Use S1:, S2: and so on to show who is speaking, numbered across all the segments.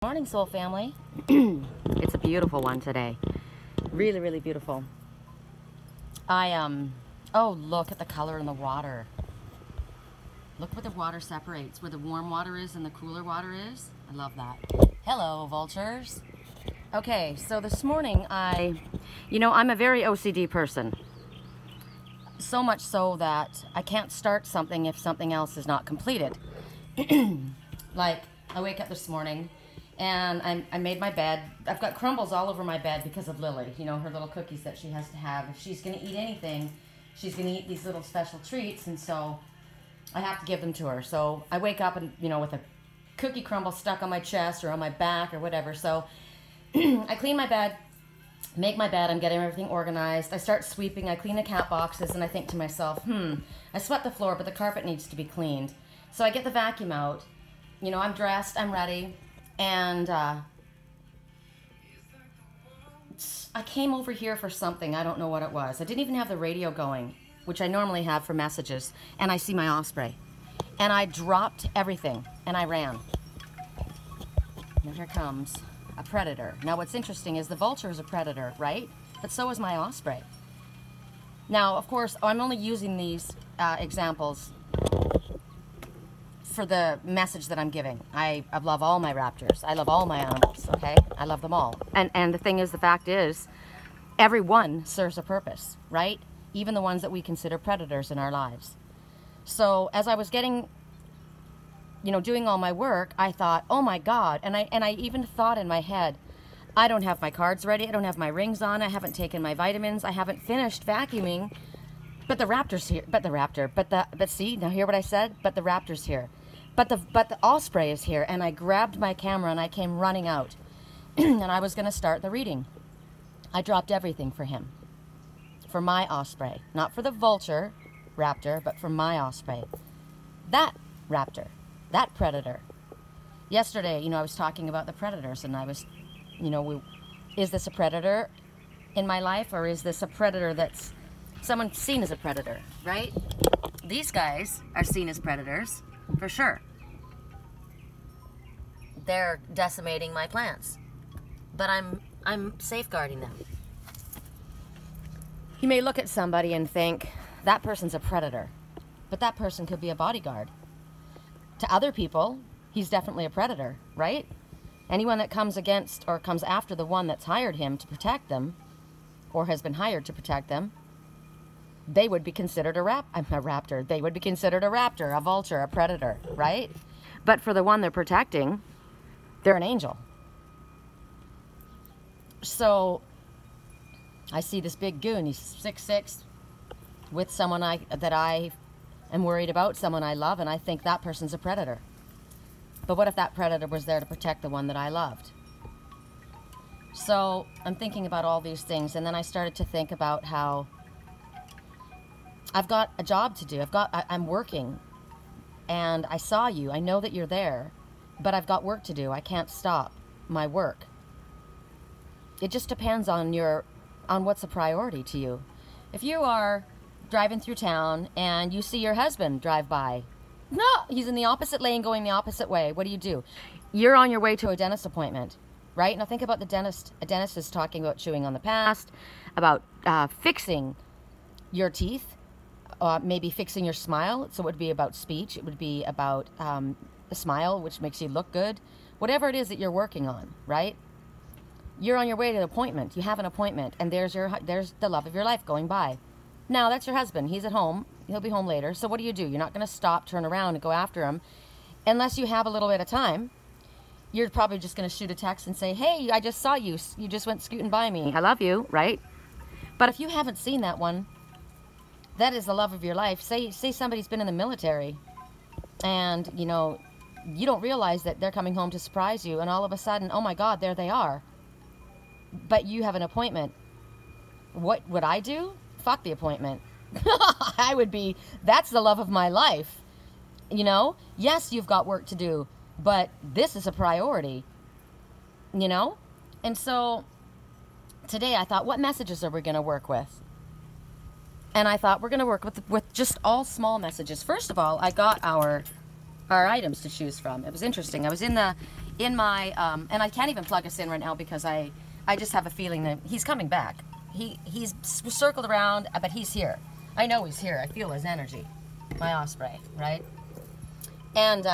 S1: Morning, soul family. It's a beautiful one today. Really, really beautiful. Oh, look at the color in the water. Look where the water separates, where the warm water is and the cooler water is. I love that. Hello, vultures. Okay, so this morning I'm a very OCD person. So much so that I can't start something if something else is not completed. Like, I wake up this morning and I made my bed. I've got crumbles all over my bed because of Lily. You know, her little cookies that she has to have. If she's going to eat anything, she's going to eat these little special treats, and so I have to give them to her. So I wake up and, with a cookie crumble stuck on my chest or on my back or whatever. So I clean my bed, make my bed, I'm getting everything organized. I start sweeping, I clean the cat boxes, and I think to myself, I swept the floor, but the carpet needs to be cleaned. So I get the vacuum out. I'm dressed, I'm ready, and I came over here for something. I don't know what it was. I didn't even have the radio going, which I normally have for messages, and I see my osprey. And I dropped everything, and I ran. And here comes a predator. Now, what's interesting is the vulture is a predator, right? But so is my osprey. Now, of course, I'm only using these examples for the message that I'm giving. I love all my raptors. I love all my animals, okay? I love them all. And the thing is, the fact is, every one serves a purpose, right? Even the ones that we consider predators in our lives. So as I was getting, doing all my work, I thought, oh my God, and I even thought in my head, I don't have my cards ready, I don't have my rings on, I haven't taken my vitamins, I haven't finished vacuuming, but the raptor's here, but see, now hear what I said? But the raptor's here. But the osprey is here, and I grabbed my camera and I came running out, and I was going to start the reading. I dropped everything for him, for my osprey, not for the vulture raptor, but for my osprey. That raptor, that predator. Yesterday, I was talking about the predators, and I was, is this a predator in my life, or is this a predator that's someone seen as a predator, right? These guys are seen as predators, for sure. They're decimating my plants, but I'm safeguarding them. You may look at somebody and think, that person's a predator, but that person could be a bodyguard. To other people, he's definitely a predator, right? Anyone that comes against or comes after the one that's hired him to protect them, or has been hired to protect them, they would be considered a raptor. They would be considered a raptor, a vulture, a predator, right? But for the one they're protecting, they're an angel. So I see this big goon. He's 6'6", with someone that I am worried about, someone I love, and I think that person's a predator. But what if that predator was there to protect the one that I loved? So I'm thinking about all these things, and then I started to think about how I've got a job to do. I'm working, and I saw you. I know that you're there, but I've got work to do. I can't stop my work. It just depends on what's a priority to you. If you are driving through town and you see your husband drive by, no, he's in the opposite lane going the opposite way. What do? You're on your way to a dentist appointment, right? Now think about the dentist. A dentist is talking about chewing on the past, about fixing your teeth, maybe fixing your smile. So it would be about speech. It would be about a smile, which makes you look good. Whatever it is that you're working on, right? You're on your way to an appointment. You have an appointment, and there's the love of your life going by. Now, that's your husband. He's at home. He'll be home later. So what do? You're not going to stop, turn around, and go after him. Unless you have a little bit of time. You're probably just going to shoot a text and say, hey, I just saw you. You just went scooting by me. I love you, right? But if you haven't seen that one, that is the love of your life. Say somebody's been in the military, and, you don't realize that they're coming home to surprise you, and all of a sudden, oh my God, there they are. But you have an appointment. What would I do? Fuck the appointment. That's the love of my life. Yes, you've got work to do, but this is a priority, And so today I thought, what messages are we going to work with? And I thought we're going to work with just all small messages. First of all, I got our items to choose from. It was interesting. I was in in my, and I can't even plug us in right now because I just have a feeling that he's coming back. He's circled around, but he's here. I know he's here. I feel his energy. My osprey, right? And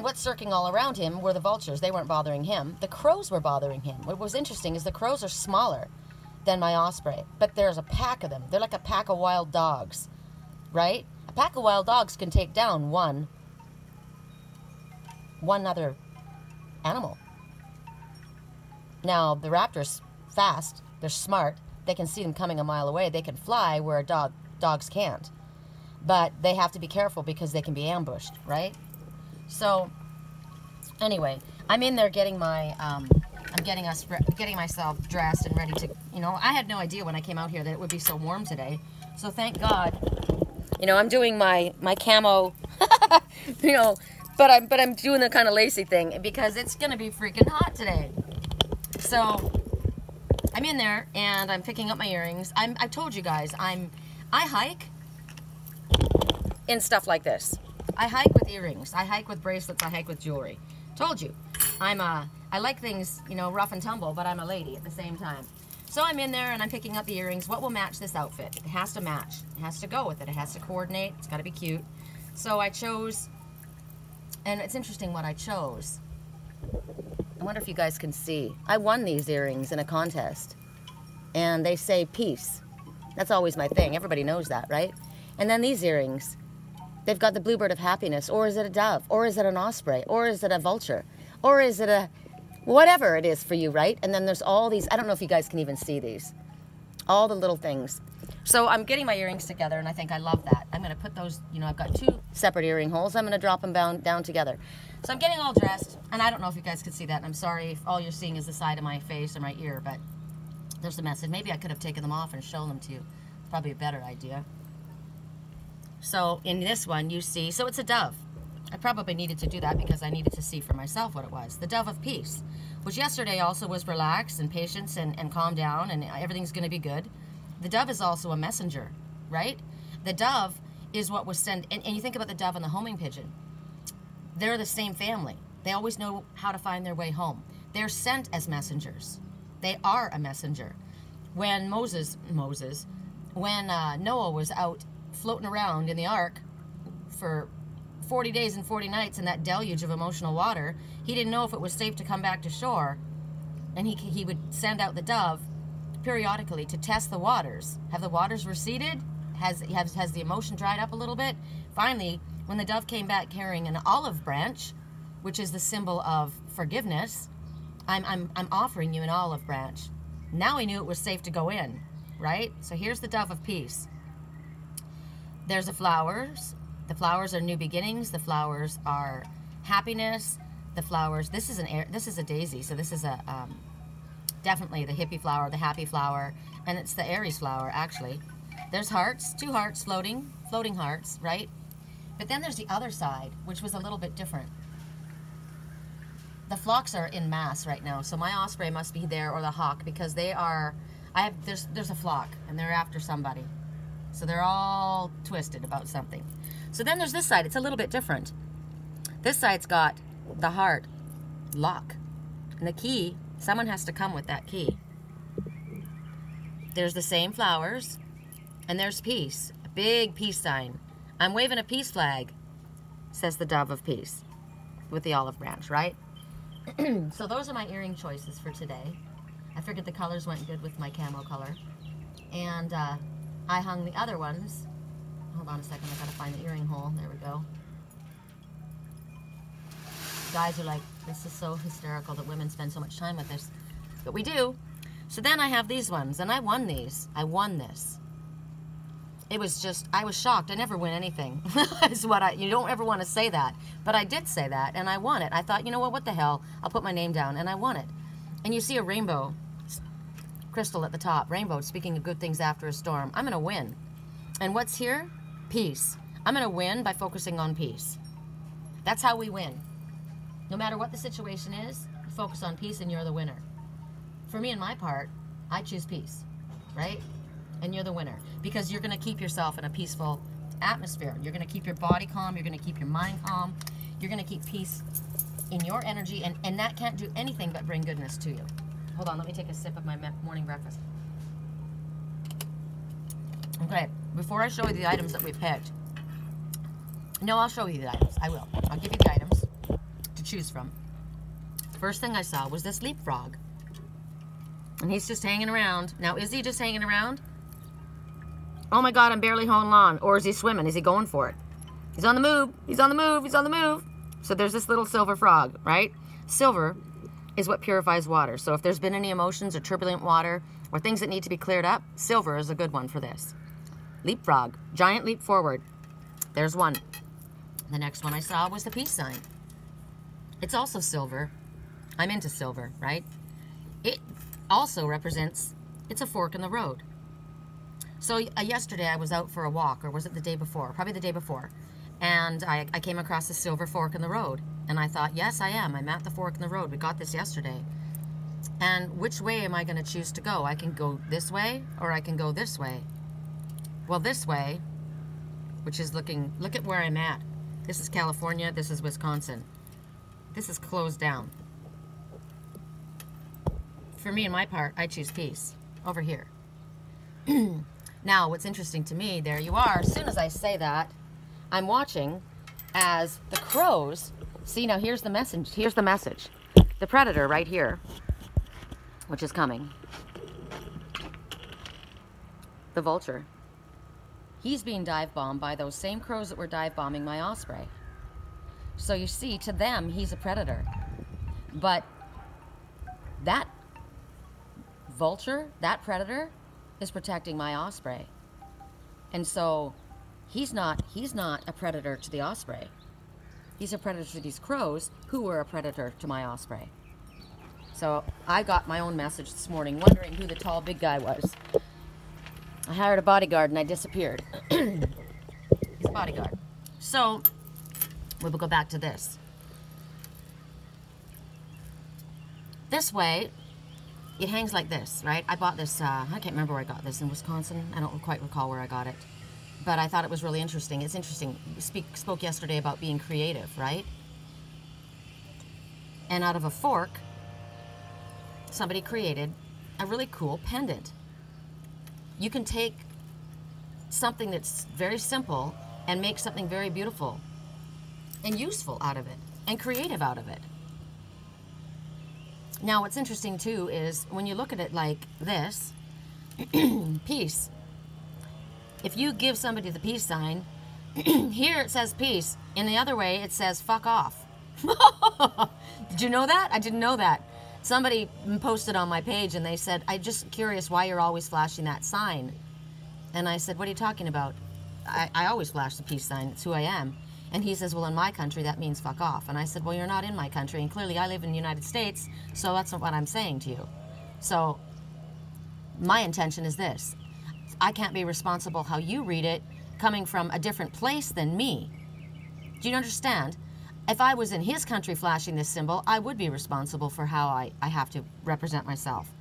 S1: what's circling all around him were the vultures. They weren't bothering him. The crows were bothering him. What was interesting is the crows are smaller than my osprey, but there's a pack of them. They're like a pack of wild dogs, right? A pack of wild dogs can take down one other animal. Now, the raptor's fast. They're smart. They can see them coming a mile away. They can fly where dogs can't. But they have to be careful because they can be ambushed, right? So, anyway, I'm in there getting my, I'm getting myself dressed and ready to, you know, I had no idea when I came out here that it would be so warm today. So thank God, you know, I'm doing my camo, you know, but I'm doing the kind of lacy thing because it's going to be freaking hot today. So I'm in there and I'm picking up my earrings. I told you guys, I hike in stuff like this. I hike with earrings. I hike with bracelets. I hike with jewelry. Told you. I like things, you know, rough and tumble, but I'm a lady at the same time. So I'm in there and I'm picking up the earrings. What will match this outfit? It has to match. It has to go with it. It has to coordinate. It's got to be cute. So I chose, and it's interesting what I chose. I wonder if you guys can see. I won these earrings in a contest. And they say peace. That's always my thing. Everybody knows that, right? And then these earrings, they've got the bluebird of happiness. Or is it a dove? Or is it an osprey? Or is it a vulture? Or is it a... whatever it is for you, right? And then there's all these... I don't know if you guys can even see these. All the little things. So I'm getting my earrings together, and I think I love that. I'm going to put those... you know, I've got 2 separate earring holes. I'm going to drop them down together. So I'm getting all dressed, and I don't know if you guys could see that. And I'm sorry if all you're seeing is the side of my face or my ear, but there's the message. Maybe I could have taken them off and shown them to you. It's probably a better idea. So in this one, you see... so it's a dove. I probably needed to do that because I needed to see for myself what it was. The dove of peace, which yesterday also was relax and patience and calm down and everything's going to be good. The dove is also a messenger, right? The dove is what was sent, and you think about the dove and the homing pigeon. They're the same family. They always know how to find their way home. They're sent as messengers. They are a messenger. When when Noah was out floating around in the ark for 40 days and 40 nights in that deluge of emotional water, he didn't know if it was safe to come back to shore, and he would send out the dove periodically to test the waters. Have the waters receded? Has the emotion dried up a little bit? Finally, when the dove came back carrying an olive branch, which is the symbol of forgiveness, I'm offering you an olive branch. Now he knew it was safe to go in, right? So here's the dove of peace. There's the flowers. The flowers are new beginnings. The flowers are happiness. The flowers. This is a daisy. So this is a definitely the hippie flower, the happy flower, and it's the Aries flower actually. There's hearts, 2 hearts floating hearts, right? But then there's the other side, which was a little bit different. The flocks are in mass right now, so my osprey must be there, or the hawk, because they are. There's a flock, and they're after somebody. So they're all twisted about something. So then there's this side. It's a little bit different. This side's got the heart, lock, and the key. Someone has to come with that key. There's the same flowers, and there's peace, a big peace sign. I'm waving a peace flag, says the dove of peace, with the olive branch, right? So those are my earring choices for today. I figured the colors went good with my camo color. And I hung the other ones. Hold on a second, I gotta find the earring hole. There we go. Guys are like, this is so hysterical that women spend so much time with this. But we do. So then I have these ones, and I won these. I won this. It was just, I was shocked. I never win anything. Is what you don't ever want to say that. But I did say that, and I won it. I thought, you know what the hell? I'll put my name down, and I won it. And you see a rainbow crystal at the top. Rainbow, speaking of good things after a storm. I'm going to win. And what's here? Peace. I'm going to win by focusing on peace. That's how we win. No matter what the situation is, you focus on peace and you're the winner. For me and my part, I choose peace, right? And you're the winner. Because you're going to keep yourself in a peaceful atmosphere. You're going to keep your body calm. You're going to keep your mind calm. You're going to keep peace in your energy, and that can't do anything but bring goodness to you. Hold on, let me take a sip of my morning breakfast. Okay, before I show you the items that we picked, no, I'll show you the items. I will. I'll give you the items to choose from. First thing I saw was this leapfrog. And he's just hanging around. Now, is he just hanging around? Oh my God, I'm barely holding on. Or is he swimming? Is he going for it? He's on the move. He's on the move. He's on the move. So there's this little silver frog, right? Silver is what purifies water. So if there's been any emotions or turbulent water or things that need to be cleared up, silver is a good one for this. Leapfrog. Giant leap forward. There's one. The next one I saw was the peace sign. It's also silver. I'm into silver, right? It also represents, it's a fork in the road. So yesterday I was out for a walk, or was it the day before? Probably the day before. And I came across a silver fork in the road. And I thought, yes, I am. I'm at the fork in the road. We got this yesterday. And which way am I going to choose to go? I can go this way, or I can go this way. Well, this way, which is looking, look at where I'm at. This is California. This is Wisconsin. This is closed down. For me and my part, I choose peace over here. Now, what's interesting to me, there you are. As soon as I say that, I'm watching as the crows. See, now here's the message. Here's the message. The predator right here, which is coming. The vulture. He's being dive bombed by those same crows that were dive bombing my osprey. So you see, to them, he's a predator. But that vulture, that predator, is protecting my osprey. And so he's not a predator to the osprey. He's a predator to these crows who were a predator to my osprey. So I got my own message this morning wondering who the tall big guy was. I hired a bodyguard and I disappeared. He's a bodyguard. So we will go back to this. This way, it hangs like this, right? I bought this, I can't remember where I got this, in Wisconsin. I don't quite recall where I got it. But I thought it was really interesting. It's interesting. We spoke yesterday about being creative, right? And out of a fork, somebody created a really cool pendant. You can take something that's very simple and make something very beautiful and useful out of it and creative out of it. Now, what's interesting, too, is when you look at it like this, peace. If you give somebody the peace sign, here it says peace. In the other way, it says fuck off. Did you know that? I didn't know that. Somebody posted on my page and they said, I'm just curious why you're always flashing that sign. And I said, what are you talking about? I always flash the peace sign. It's who I am. And he says, well, in my country, that means fuck off. And I said, well, you're not in my country. And clearly, I live in the United States, so that's not what I'm saying to you. So my intention is this. I can't be responsible how you read it coming from a different place than me. Do you understand? If I was in his country flashing this symbol, I would be responsible for how I have to represent myself.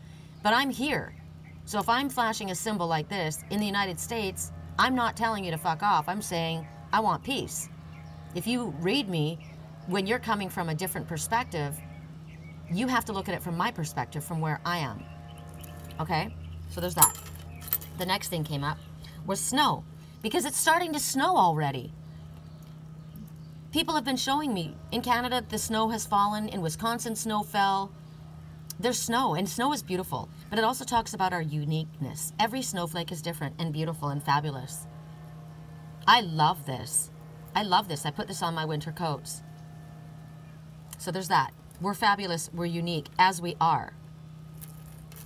S1: But I'm here. So if I'm flashing a symbol like this in the United States, I'm not telling you to fuck off. I'm saying I want peace. If you read me, when you're coming from a different perspective, you have to look at it from my perspective, from where I am. Okay? So there's that. The next thing came up was snow, because it's starting to snow already. People have been showing me, in Canada, the snow has fallen. In Wisconsin, snow fell. There's snow, and snow is beautiful, but it also talks about our uniqueness. Every snowflake is different and beautiful and fabulous. I love this. I love this. I put this on my winter coats. So there's that. We're fabulous. We're unique as we are.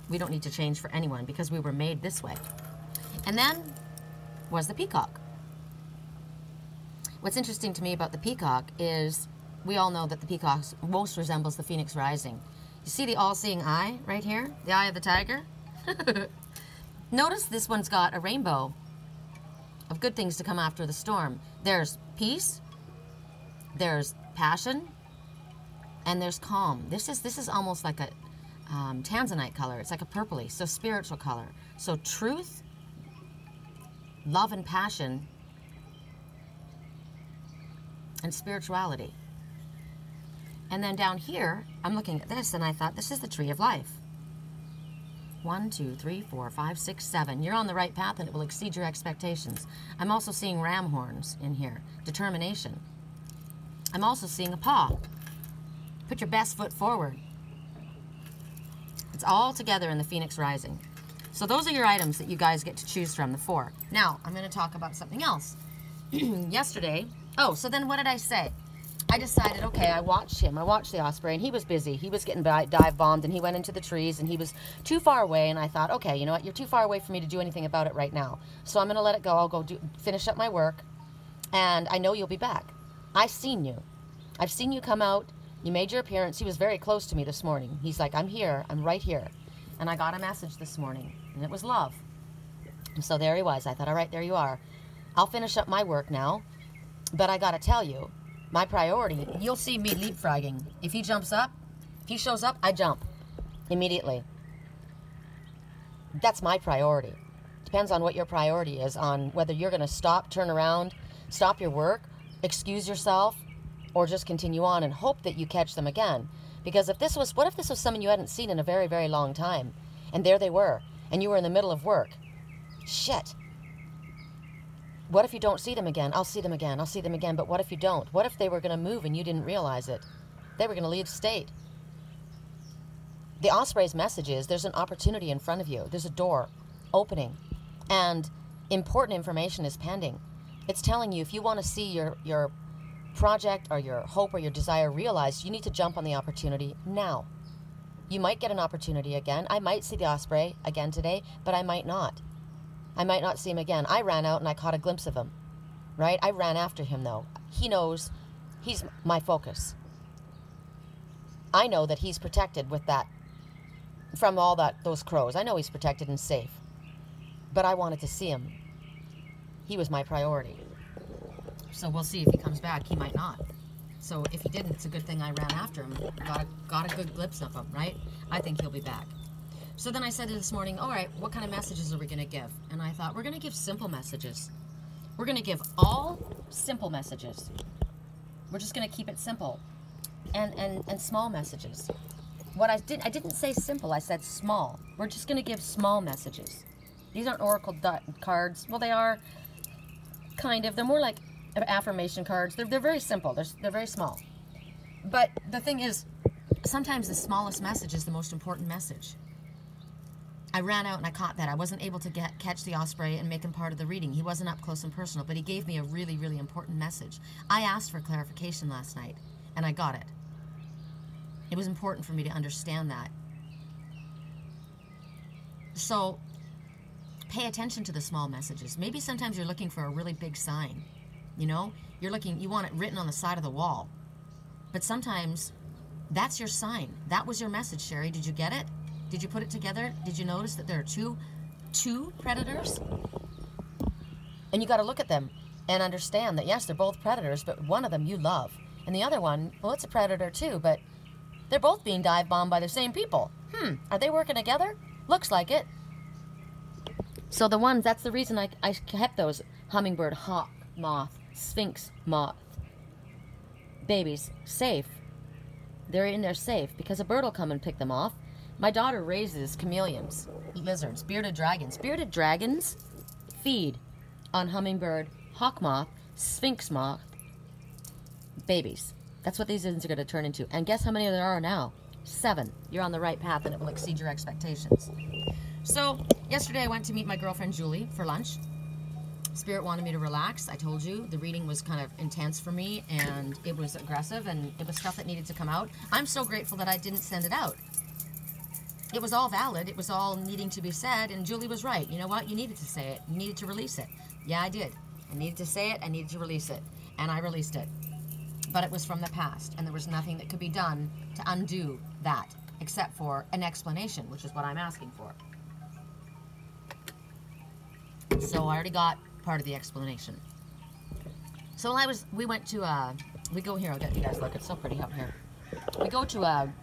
S1: We don't need to change for anyone because we were made this way. And then was the peacock. What's interesting to me about the peacock is we all know that the peacock most resembles the phoenix rising. You see the all-seeing eye right here? The eye of the tiger? Notice this one's got a rainbow of good things to come after the storm. There's peace, there's passion, and there's calm. This is almost like a tanzanite color. It's like a purpley, so spiritual color. So truth, love and passion, and spirituality. And then down here, I'm looking at this and I thought, this is the tree of life. 1, 2, 3, 4, 5, 6, 7. You're on the right path and it will exceed your expectations. I'm also seeing ram horns in here. Determination. I'm also seeing a paw. Put your best foot forward. It's all together in the Phoenix Rising. So those are your items that you guys get to choose from, the 4. Now, I'm going to talk about something else. Yesterday, so then what did I say? I decided, okay, I watched him. I watched the osprey, and he was busy. He was getting dive bombed, and he went into the trees, and he was too far away, and I thought, okay, you know what? You're too far away for me to do anything about it right now. So I'm going to let it go. I'll go finish up my work, and I know you'll be back. I've seen you. I've seen you come out. You made your appearance. He was very close to me this morning. He's like, I'm here. I'm right here. And I got a message this morning, and it was love. And so there he was. I thought, all right, there you are. I'll finish up my work now, but I got to tell you, my priority, you'll see me leapfrogging. If he jumps up, if he shows up, I jump immediately. That's my priority. Depends on what your priority is, on whether you're going to stop, turn around, stop your work, excuse yourself, or just continue on and hope that you catch them again. Because what if this was someone you hadn't seen in a very, very long time, and there they were, and you were in the middle of work? Shit. What if you don't see them again? I'll see them again. I'll see them again. But what if you don't? What if they were going to move and you didn't realize it? They were going to leave state. The osprey's message is there's an opportunity in front of you. There's a door opening. And important information is pending. It's telling you if you want to see your project or your hope or your desire realized, you need to jump on the opportunity now. You might get an opportunity again. I might see the osprey again today, but I might not. I might not see him again. I ran out and I caught a glimpse of him, right? I ran after him, though. He knows he's my focus. I know that he's protected with that, from all those crows. I know he's protected and safe, but I wanted to see him. He was my priority. So we'll see if he comes back. He might not. So if he didn't, it's a good thing I ran after him. Got a good glimpse of him, right? I think he'll be back. So then I said this morning, all right, what kind of messages are we going to give? And I thought, we're going to give simple messages. We're going to give all simple messages. We're just going to keep it simple. And small messages. I didn't say simple, I said small. We're just going to give small messages. These aren't oracle cards. Well, they are kind of. They're more like affirmation cards. They're very simple. They're very small. But the thing is, sometimes the smallest message is the most important message. I ran out and I caught that. I wasn't able to catch the osprey and make him part of the reading. He wasn't up close and personal, but he gave me a really, really important message. I asked for clarification last night, and I got it. It was important for me to understand that. So, pay attention to the small messages. Maybe sometimes you're looking for a really big sign. You know? You want it written on the side of the wall. But sometimes, that's your sign. That was your message, Sherry. Did you get it? Did you put it together? Did you notice that there are two predators? And you got to look at them and understand that, yes, they're both predators, but one of them you love. And the other one, well, it's a predator too, but they're both being dive bombed by the same people. Are they working together? Looks like it. So that's the reason I kept those hummingbird, hawk, moth, sphinx, moth babies safe. They're in there safe because a bird will come and pick them off. My daughter raises chameleons, lizards, bearded dragons. Bearded dragons feed on hummingbird, hawk moth, sphinx moth babies. That's what these things are going to turn into. And guess how many there are now? 7. You're on the right path and it will exceed your expectations. So yesterday I went to meet my girlfriend Julie for lunch. Spirit wanted me to relax. I told you the reading was kind of intense for me and it was aggressive and it was stuff that needed to come out. I'm so grateful that I didn't send it out. It was all valid. It was all needing to be said, and Julie was right. You know what? You needed to say it. You needed to release it. Yeah, I did. I needed to say it. I needed to release it. And I released it. But it was from the past, and there was nothing that could be done to undo that, except for an explanation, which is what I'm asking for. So I already got part of the explanation. So we went to, we go here. I'll get you guys a look. It's so pretty out here. We go to a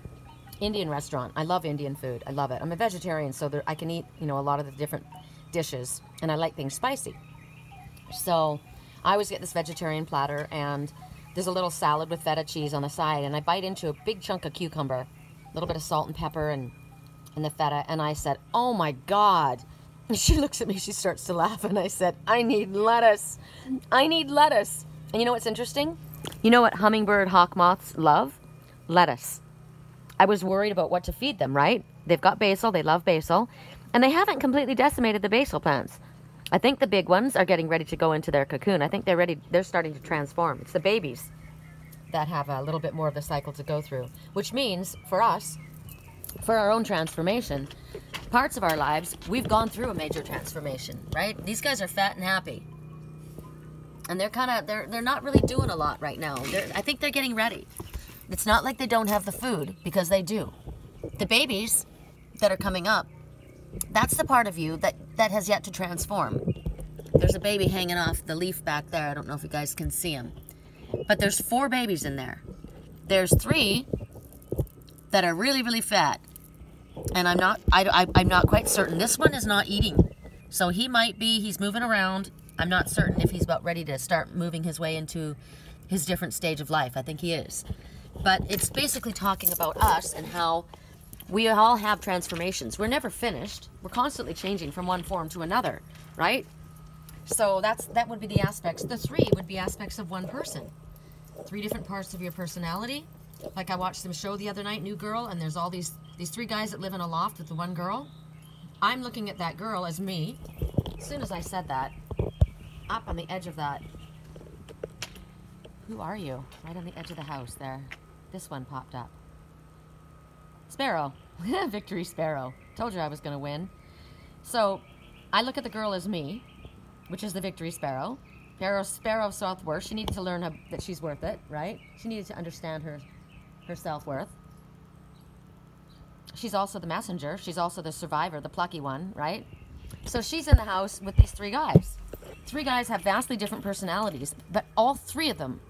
S1: Indian restaurant. I love Indian food. I love it. I'm a vegetarian, so I can eat, a lot of the different dishes, and I like things spicy. So I always get this vegetarian platter, and There's a little salad with feta cheese on the side, and I bite into a big chunk of cucumber, a little bit of salt and pepper and the feta, and I said, oh my God. And she looks at me, she starts to laugh, and I said, I need lettuce. I need lettuce. And you know what's interesting? You know what hummingbird hawk moths love? Lettuce. I was worried about what to feed them, right? They've got basil, they love basil, and they haven't completely decimated the basil plants. I think the big ones are getting ready to go into their cocoon. I think they're starting to transform. It's the babies that have a little bit more of the cycle to go through, which means for us, for our own transformation, parts of our lives, we've gone through a major transformation, right? These guys are fat and happy. And they're not really doing a lot right now. I think they're getting ready. It's not like they don't have the food, because they do. The babies that are coming up, that's the part of you that has yet to transform. There's a baby hanging off the leaf back there. I don't know if you guys can see him. But there's 4 babies in there. There's 3 that are really, really fat. And I'm not quite certain. This one is not eating. So he's moving around. I'm not certain if he's about ready to start moving his way into his different stage of life. I think he is. But it's basically talking about us and how we all have transformations. We're never finished. We're constantly changing from one form to another, right? So that would be the aspects. The 3 would be aspects of one person. 3 different parts of your personality. Like I watched some show the other night, New Girl, and there's all these 3 guys that live in a loft with the one girl. I'm looking at that girl as me. As soon as I said that, up on the edge of that. Who are you? Right on the edge of the house there. This one popped up. Sparrow. Victory Sparrow. Told you I was going to win. So, I look at the girl as me, which is the Victory Sparrow. Sparrow self-worth. She needed to learn that she's worth it, right? She needed to understand her self-worth. She's also the messenger. She's also the survivor, the plucky one, right? So she's in the house with these 3 guys. 3 guys have vastly different personalities, but all 3 of them,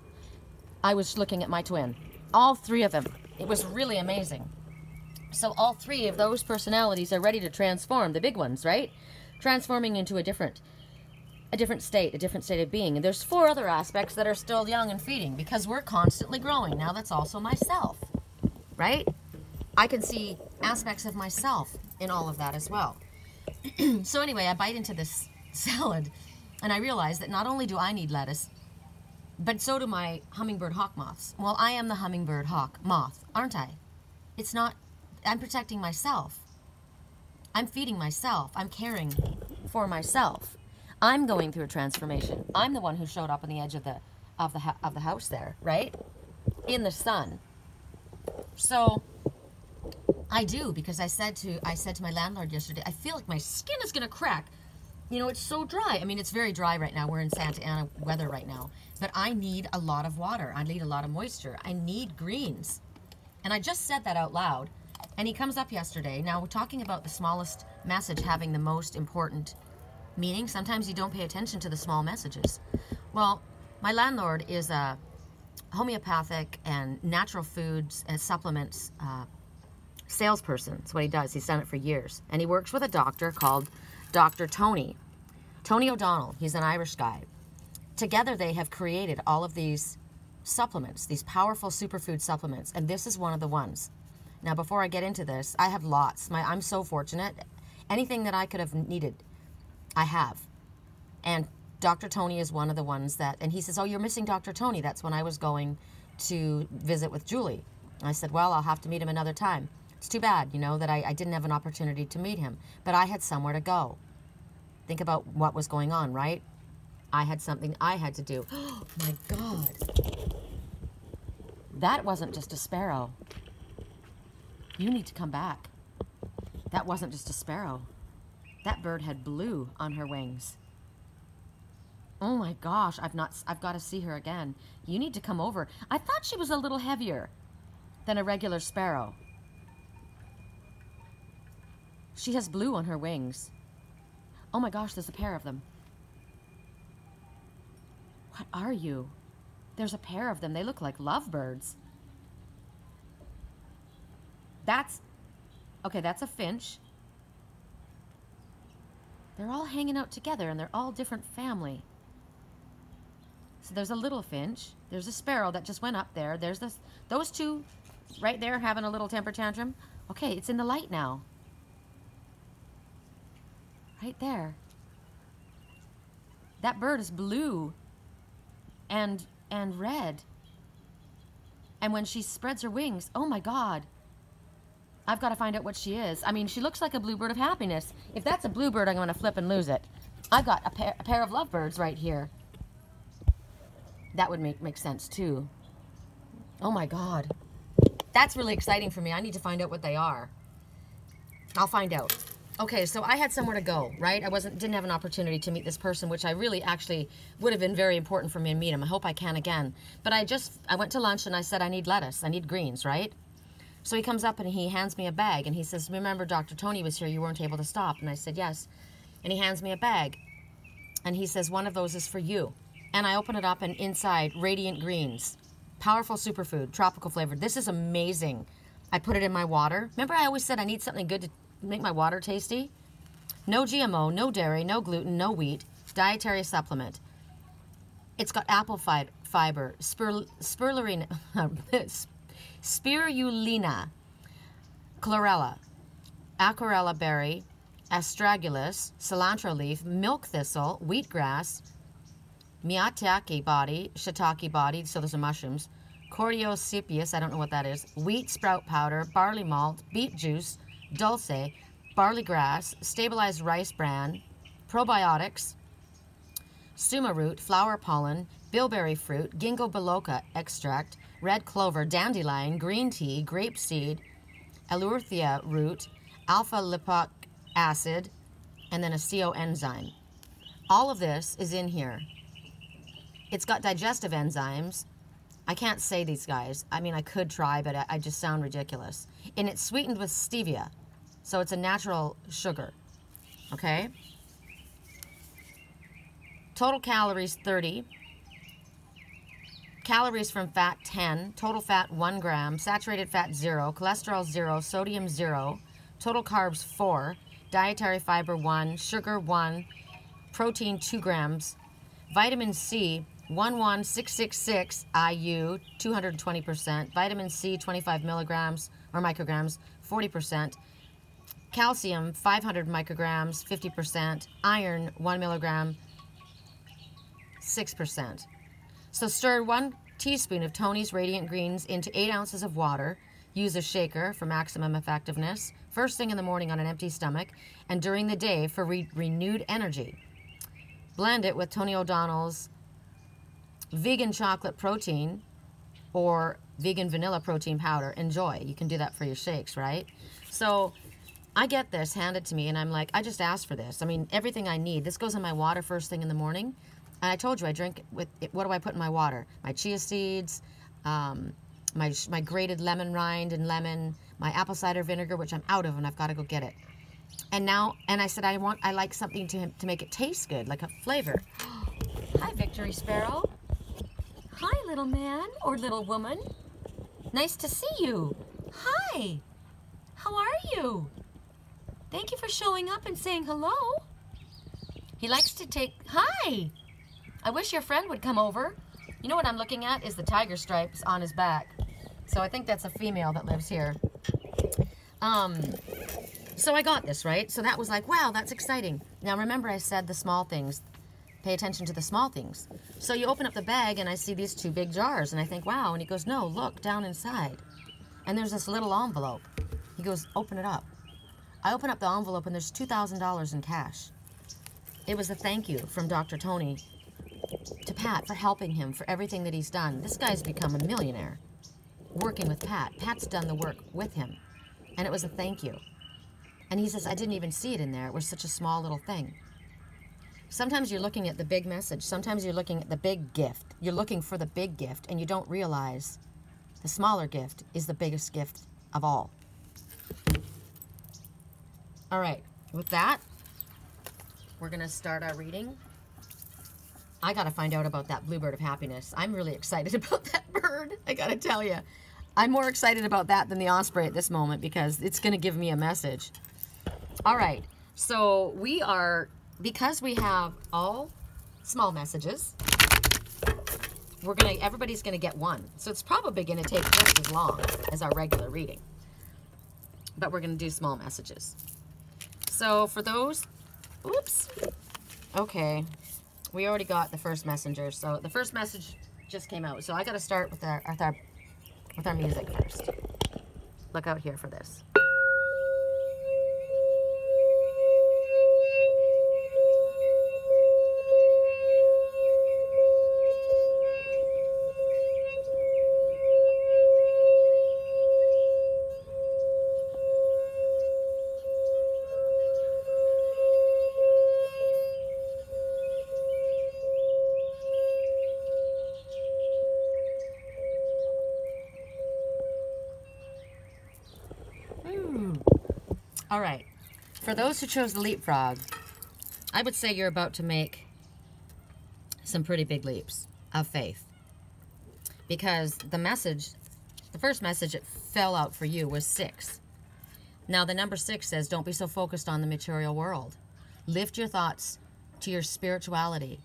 S1: I was looking at my twin. All 3 of them. It was really amazing. So all 3 of those personalities are ready to transform, the big ones, right? Transforming into a different state of being. And there's 4 other aspects that are still young and feeding, because we're constantly growing. Now that's also myself, right? I can see aspects of myself in all of that as well. So anyway, I bite into this salad, and I realize that not only do I need lettuce, but so do my hummingbird hawk moths. Well, I am the hummingbird hawk moth, aren't I? It's not, I'm protecting myself. I'm feeding myself. I'm caring for myself. I'm going through a transformation. I'm the one who showed up on the edge of the house there, right? In the sun. So I do, because I said to my landlord yesterday, I feel like my skin is going to crack. You know, it's so dry. I mean, it's very dry right now. We're in Santa Ana weather right now. But I need a lot of water. I need a lot of moisture. I need greens. And I just said that out loud. And he comes up yesterday. Now, we're talking about the smallest message having the most important meaning. Sometimes you don't pay attention to the small messages. Well, my landlord is a homeopathic and natural foods and supplements salesperson. That's what he does. He's done it for years. And he works with a doctor called Dr. Tony O'Donnell. He's an Irish guy. Together they have created all of these supplements, these powerful superfood supplements, and this is one of the ones. Now, before I get into this, I have lots. I'm so fortunate. Anything that I could have needed, I have. And Dr. Tony is one of the ones that, and he says, oh, you're missing Dr. Tony. That's when I was going to visit with Julie. I said, well, I'll have to meet him another time. It's too bad, you know, that I didn't have an opportunity to meet him. But I had somewhere to go. Think about what was going on, right? I had something I had to do. Oh, my God. That wasn't just a sparrow. You need to come back. That wasn't just a sparrow. That bird had blue on her wings. Oh, my gosh. I've got to see her again. You need to come over. I thought she was a little heavier than a regular sparrow. She has blue on her wings. Oh my gosh, there's a pair of them. What are you? There's a pair of them. They look like lovebirds. That's a finch. They're all hanging out together, and they're all different family. So there's a little finch. There's a sparrow that just went up there. There's those two right there having a little temper tantrum. Okay, it's in the light now. Right there. That bird is blue and red. And when she spreads her wings, oh my God. I've got to find out what she is. I mean, she looks like a bluebird of happiness. If that's a bluebird, I'm going to flip and lose it. I've got a pair of lovebirds right here. That would make sense too. Oh my God. That's really exciting for me. I need to find out what they are. I'll find out. Okay, so I had somewhere to go, right? I didn't have an opportunity to meet this person, which I really actually would have been very important for me to meet him. I hope I can again. But I went to lunch and I said, I need lettuce. I need greens, right? So he comes up and he hands me a bag and he says, remember Dr. Tony was here, you weren't able to stop. And I said, yes. And he hands me a bag and he says, one of those is for you. And I open it up and inside, radiant greens, powerful superfood, tropical flavored. This is amazing. I put it in my water. Remember I always said I need something good to make my water tasty? No GMO, no dairy, no gluten, no wheat, dietary supplement. It's got apple fiber, spirulina, chlorella, aquarella berry, astragalus, cilantro leaf, milk thistle, wheatgrass, miyatake body, shiitake body, so those are mushrooms, cordycepius, I don't know what that is, wheat sprout powder, barley malt, beet juice, dulce, barley grass, stabilized rice bran, probiotics, suma root, flower pollen, bilberry fruit, ginkgo biloba extract, red clover, dandelion, green tea, grape seed, eleutheria root, alpha lipoic acid, and then a CO enzyme. All of this is in here. It's got digestive enzymes. I can't say these guys. I mean, I could try, but I just sound ridiculous. And it's sweetened with stevia. So it's a natural sugar. Okay? Total calories 30. Calories from fat 10. Total fat 1 gram. Saturated fat 0. Cholesterol 0. Sodium 0. Total carbs 4. Dietary fiber 1. Sugar 1. Protein 2 grams. Vitamin C 11666 IU, 220%. Vitamin C, 25 milligrams or micrograms, 40%. Calcium, 500 micrograms, 50%. Iron, 1 milligram, 6%. So stir 1 teaspoon of Tony's Radiant Greens into 8 ounces of water. Use a shaker for maximum effectiveness. First thing in the morning on an empty stomach and during the day for renewed energy. Blend it with Tony O'Donnell's vegan chocolate protein or vegan vanilla protein powder. Enjoy. You can do that for your shakes, right? So I get this handed to me and I'm like, I just asked for this. I mean, everything I need. This goes in my water first thing in the morning. And I told you I drink it with, what do I put in my water? My chia seeds, my grated lemon rind and lemon, my apple cider vinegar, which I'm out of and I've got to go get it. And now, and I said, I like something to make it taste good, like a flavor. Hi, Victory Sparrow. Hi, little man or little woman. Nice to see you. Hi. How are you? Thank you for showing up and saying hello. He likes to take, hi. I wish your friend would come over. You know what I'm looking at is the tiger stripes on his back. So I think that's a female that lives here. So I got this, right? So that was like, wow, that's exciting. Now remember I said the small things. Pay attention to the small things. So you open up the bag and I see these 2 big jars and I think, wow. And he goes, no, look down inside. And there's this little envelope. He goes, open it up. I open up the envelope and there's $2,000 in cash. It was a thank you from Dr. Tony to Pat for helping him for everything that he's done. This guy's become a millionaire working with Pat. Pat's done the work with him. And it was a thank you. And he says, I didn't even see it in there. It was such a small little thing. Sometimes you're looking at the big message. Sometimes you're looking at the big gift. You're looking for the big gift, and you don't realize the smaller gift is the biggest gift of all. All right, with that, we're going to start our reading. I got to find out about that bluebird of happiness. I'm really excited about that bird, I got to tell you. I'm more excited about that than the osprey at this moment because it's going to give me a message. All right, so we are, because we have all small messages, everybody's gonna get one. So it's probably gonna take just as long as our regular reading. But we're gonna do small messages. So for those, oops, okay, we already got the first messenger. So the first message just came out. So I gotta start with our music first. Look out here for this. All right, for those who chose the leapfrog, I would say you're about to make some pretty big leaps of faith, because the first message that fell out for you was 6. Now the number 6 says, don't be so focused on the material world. Lift your thoughts to your spirituality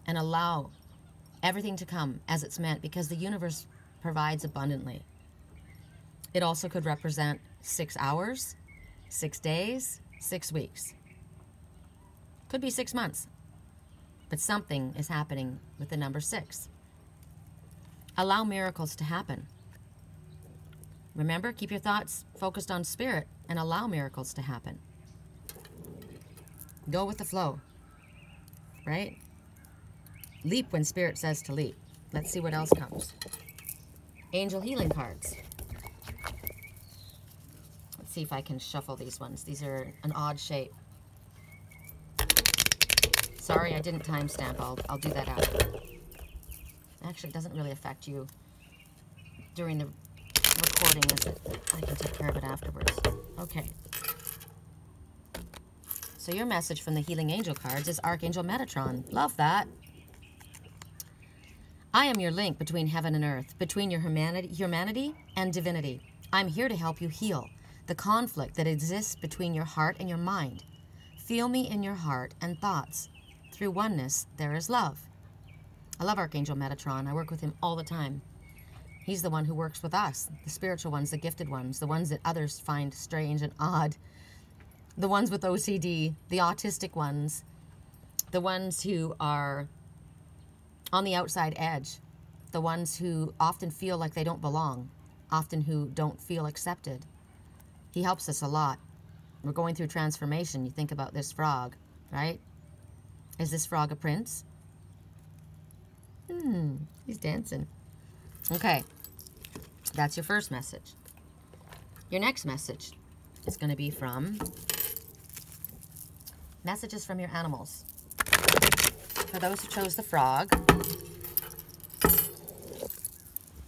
S1: and allow everything to come as it's meant, because the universe provides abundantly. It also could represent 6 hours, 6 days, 6 weeks. Could be 6 months. But something is happening with the number 6. Allow miracles to happen. Remember, keep your thoughts focused on spirit and allow miracles to happen. Go with the flow, right? Leap when spirit says to leap. Let's see what else comes. Angel healing cards. Let's see if I can shuffle these ones. These are an odd shape. Sorry, I didn't timestamp. I'll do that after. Actually, it doesn't really affect you during the recording, is it? I can take care of it afterwards. Okay. So your message from the Healing Angel cards is Archangel Metatron. Love that. I am your link between heaven and earth, between your humanity and divinity. I'm here to help you heal the conflict that exists between your heart and your mind. Feel me in your heart and thoughts. Through oneness, there is love. I love Archangel Metatron. I work with him all the time. He's the one who works with us, the spiritual ones, the gifted ones, the ones that others find strange and odd, the ones with OCD, the autistic ones, the ones who are on the outside edge, the ones who often feel like they don't belong, often who don't feel accepted. He helps us a lot. We're going through transformation. You think about this frog, right? Is this frog a prince? He's dancing. Okay, that's your first message. Your next message is going to be from messages from your animals. For those who chose the frog,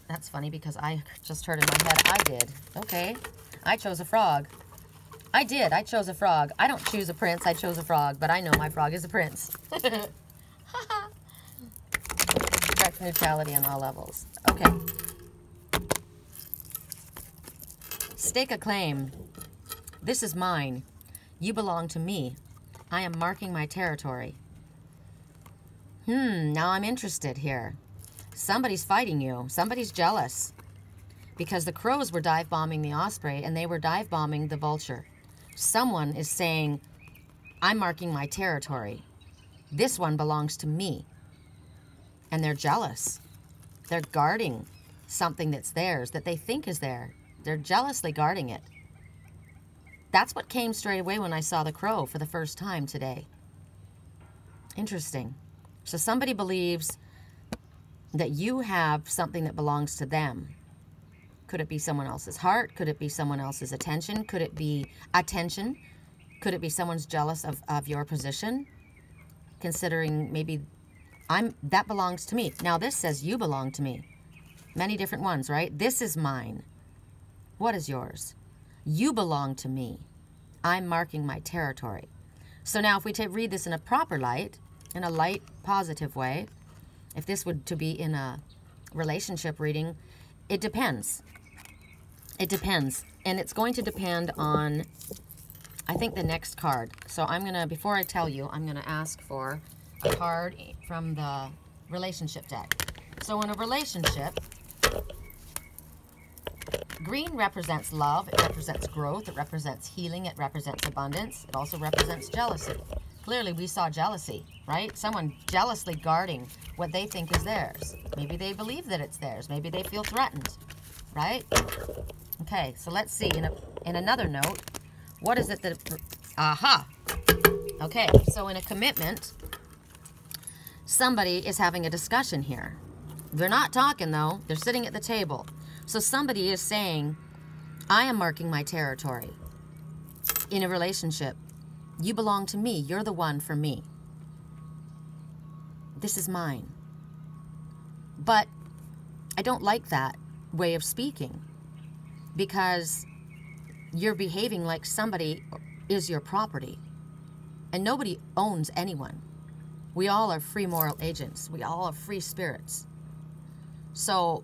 S1: that's funny because I just heard in my head I did. Okay, I chose a frog. I chose a frog. I don't choose a prince, I chose a frog, but I know my frog is a prince. Respect neutrality on all levels. Okay. Stake a claim. This is mine. You belong to me. I am marking my territory. Now I'm interested here. Somebody's fighting you. Somebody's jealous. Because the crows were dive bombing the osprey and they were dive bombing the vulture. Someone is saying, I'm marking my territory. This one belongs to me. And they're jealous. They're guarding something that's theirs, that they think is there. They're jealously guarding it. That's what came straight away when I saw the crow for the first time today. Interesting. So somebody believes that you have something that belongs to them. Could it be someone else's heart? Could it be someone else's attention? Could it be attention? Could it be someone's jealous of your position? Considering maybe that belongs to me. Now this says you belong to me. Many different ones, right? This is mine. What is yours? You belong to me. I'm marking my territory. So now if we read this in a proper light, in a light, positive way, if this would to be in a relationship reading, it depends. It depends. And it's going to depend on, I think, the next card. So I'm going to, before I tell you, I'm going to ask for a card from the relationship deck. So in a relationship, green represents love, it represents growth, it represents healing, it represents abundance, it also represents jealousy. Clearly we saw jealousy, right? Someone jealously guarding what they think is theirs. Maybe they believe that it's theirs. Maybe they feel threatened, right? Okay, so let's see, in another note, what is it that, aha! Okay, so in a commitment, somebody is having a discussion here. They're not talking though, they're sitting at the table. So somebody is saying, I am marking my territory in a relationship. You belong to me, you're the one for me. This is mine. But I don't like that way of speaking, because you're behaving like somebody is your property. And nobody owns anyone. We all are free moral agents. We all are free spirits. So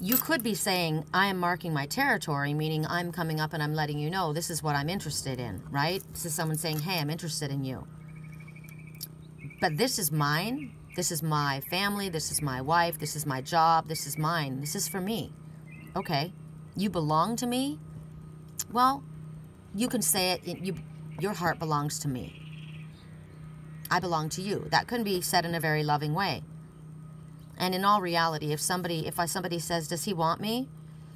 S1: you could be saying, I am marking my territory, meaning I'm coming up and I'm letting you know this is what I'm interested in, right? This is someone saying, hey, I'm interested in you. But this is mine. This is my family. This is my wife. This is my job. This is mine. This is for me. Okay. You belong to me? Well, you can say it. Your heart belongs to me. I belong to you. That can be said in a very loving way. And in all reality, if somebody says, does he want me?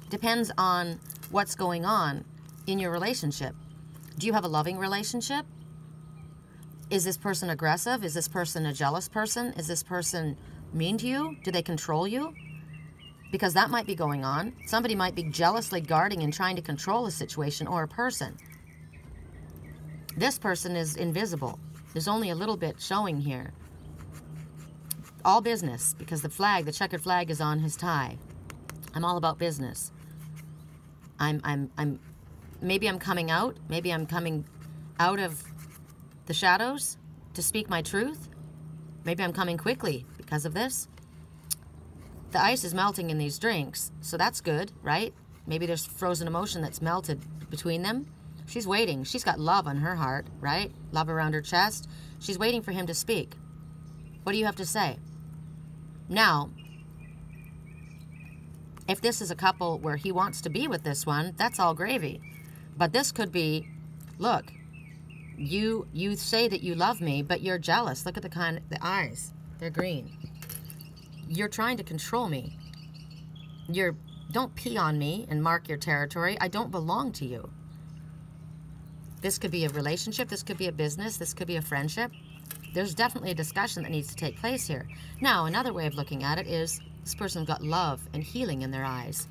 S1: Depends on what's going on in your relationship. Do you have a loving relationship? Is this person aggressive? Is this person a jealous person? Is this person mean to you? Do they control you? Because that might be going on. Somebody might be jealously guarding and trying to control a situation or a person. This person is invisible. There's only a little bit showing here. All business, because the checkered flag is on his tie. I'm all about business. Maybe I'm coming out. Maybe I'm coming out of the shadows to speak my truth. Maybe I'm coming quickly because of this. The ice is melting in these drinks, so that's good, right? Maybe there's frozen emotion that's melted between them. She's waiting. She's got love on her heart, right? Love around her chest. She's waiting for him to speak. What do you have to say? Now, if this is a couple where he wants to be with this one, that's all gravy. But this could be, look, you say that you love me, but you're jealous. Look at the eyes. They're green. You're trying to control me. Don't pee on me and mark your territory. I don't belong to you. This could be a relationship. This could be a business. This could be a friendship. There's definitely a discussion that needs to take place here. Now, another way of looking at it is this person's got love and healing in their eyes.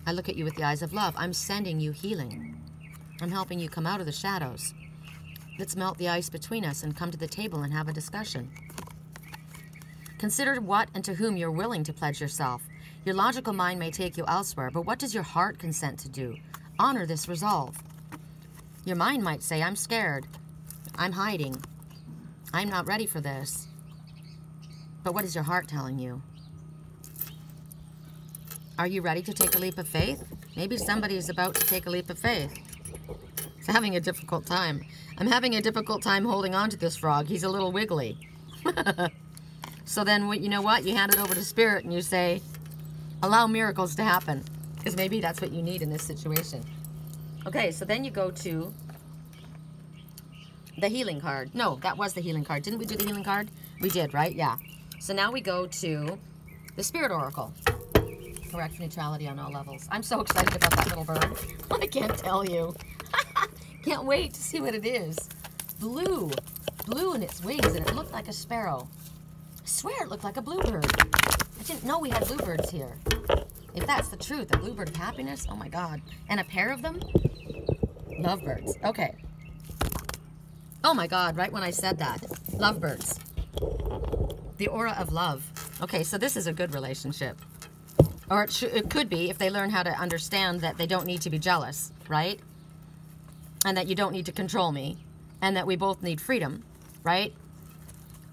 S1: I look at you with the eyes of love. I'm sending you healing. I'm helping you come out of the shadows. Let's melt the ice between us and come to the table and have a discussion. Consider what and to whom you're willing to pledge yourself. Your logical mind may take you elsewhere, but what does your heart consent to do? Honor this resolve. Your mind might say, I'm scared. I'm hiding. I'm not ready for this. But what is your heart telling you? Are you ready to take a leap of faith? Maybe somebody is about to take a leap of faith. It's having a difficult time. I'm having a difficult time holding on to this frog. He's a little wiggly. So then, you know what? You hand it over to Spirit and you say, allow miracles to happen. Because maybe that's what you need in this situation. Okay, so then you go to the healing card. No, that was the healing card. Didn't we do the healing card? We did, right? Yeah. So now we go to the Spirit Oracle. Correct neutrality on all levels. I'm so excited about that little bird. I can't tell you. Can't wait to see what it is. Blue. Blue in its wings, and it looked like a sparrow. I swear it looked like a bluebird. I didn't know we had bluebirds here. If that's the truth, a bluebird of happiness, oh my God. And a pair of them? Lovebirds. Okay. Oh my God, right when I said that. Lovebirds. The aura of love. Okay, so this is a good relationship. Or it could be if they learn how to understand that they don't need to be jealous, right? And that you don't need to control me. And that we both need freedom, right?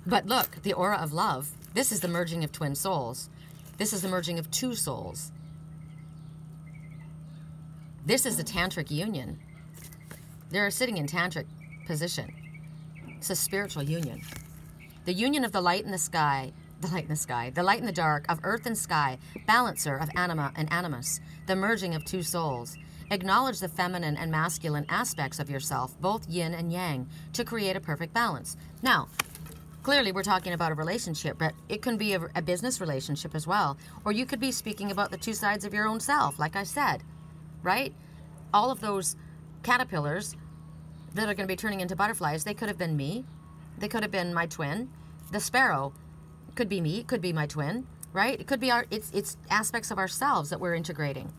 S1: But look, the aura of love. This is the merging of twin souls. This is the merging of two souls. This is the tantric union. They're sitting in tantric position. It's a spiritual union. The union of the light and the sky The light in the sky. The light in the dark of earth and sky. Balancer of anima and animus. The merging of two souls. Acknowledge the feminine and masculine aspects of yourself, both yin and yang, to create a perfect balance. Now, clearly we're talking about a relationship, but it can be a business relationship as well. Or you could be speaking about the two sides of your own self, like I said, right? All of those caterpillars that are going to be turning into butterflies, they could have been me. They could have been my twin. The sparrow could be me, could be my twin, right? It could be it's aspects of ourselves that we're integrating.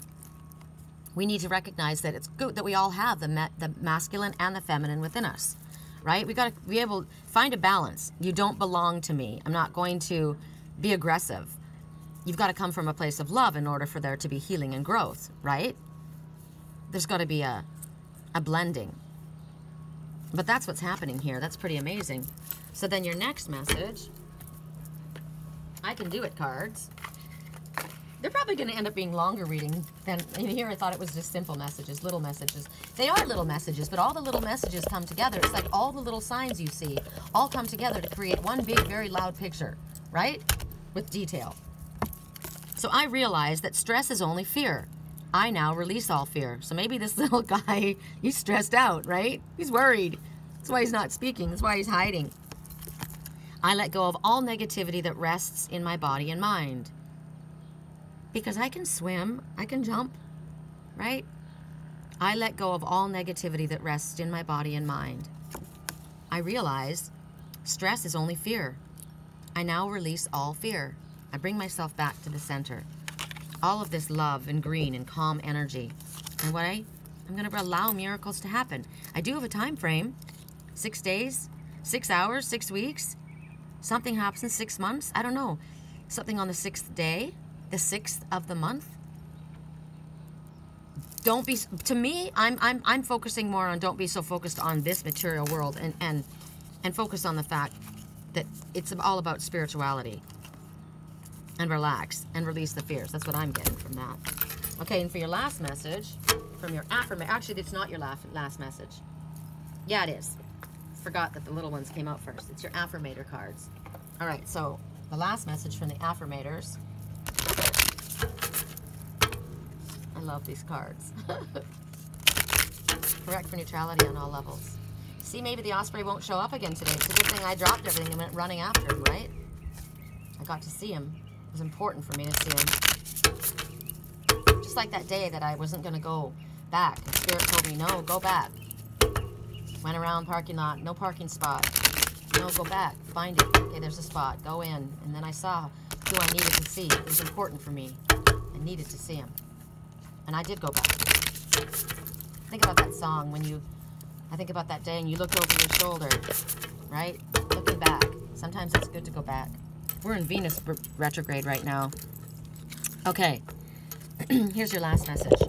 S1: We need to recognize that it's good that we all have the masculine and the feminine within us, right? We got to be able to find a balance. You don't belong to me. I'm not going to be aggressive. You've got to come from a place of love in order for there to be healing and growth, right? There's got to be a blending. But that's what's happening here. That's pretty amazing. So then your next message, I can do it cards. They're probably going to end up being longer reading than in here. I thought it was just simple messages, little messages. They are little messages, but all the little messages come together. It's like all the little signs you see all come together to create one big, very loud picture, right? With detail. So I realized that stress is only fear. I now release all fear. So maybe this little guy, he's stressed out, right? He's worried. That's why he's not speaking. That's why he's hiding. I let go of all negativity that rests in my body and mind. Because I can swim, I can jump, right? I let go of all negativity that rests in my body and mind. I realize stress is only fear. I now release all fear. I bring myself back to the center. All of this love and green and calm energy. And I'm going to allow miracles to happen. I do have a time frame. 6 days, 6 hours, 6 weeks. Something happens in 6 months. I don't know. Something on the 6th day. The 6th of the month. Don't be, to me, I'm focusing more on, don't be so focused on this material world and focus on the fact that it's all about spirituality. And relax and release the fears. That's what I'm getting from that. Okay, and for your last message, from your affirmation, actually it's not your last message. Yeah, it is. Forgot that the little ones came out first. It's your affirmator cards. All right, so the last message from the affirmators. I love these cards. Correct for neutrality on all levels. See, maybe the osprey won't show up again today. It's a good thing I dropped everything and went running after him, right? I got to see him. It was important for me to see him. Just like that day that I wasn't going to go back. And Spirit told me, no, go back. Went around parking lot, no parking spot. No, go back, find it. Okay, there's a spot, go in. And then I saw who I needed to see. It was important for me. I needed to see him. And I did go back. Think about that song I think about that day and you looked over your shoulder, right? Looking back. Sometimes it's good to go back. We're in Venus retrograde right now. Okay. Here's your last message.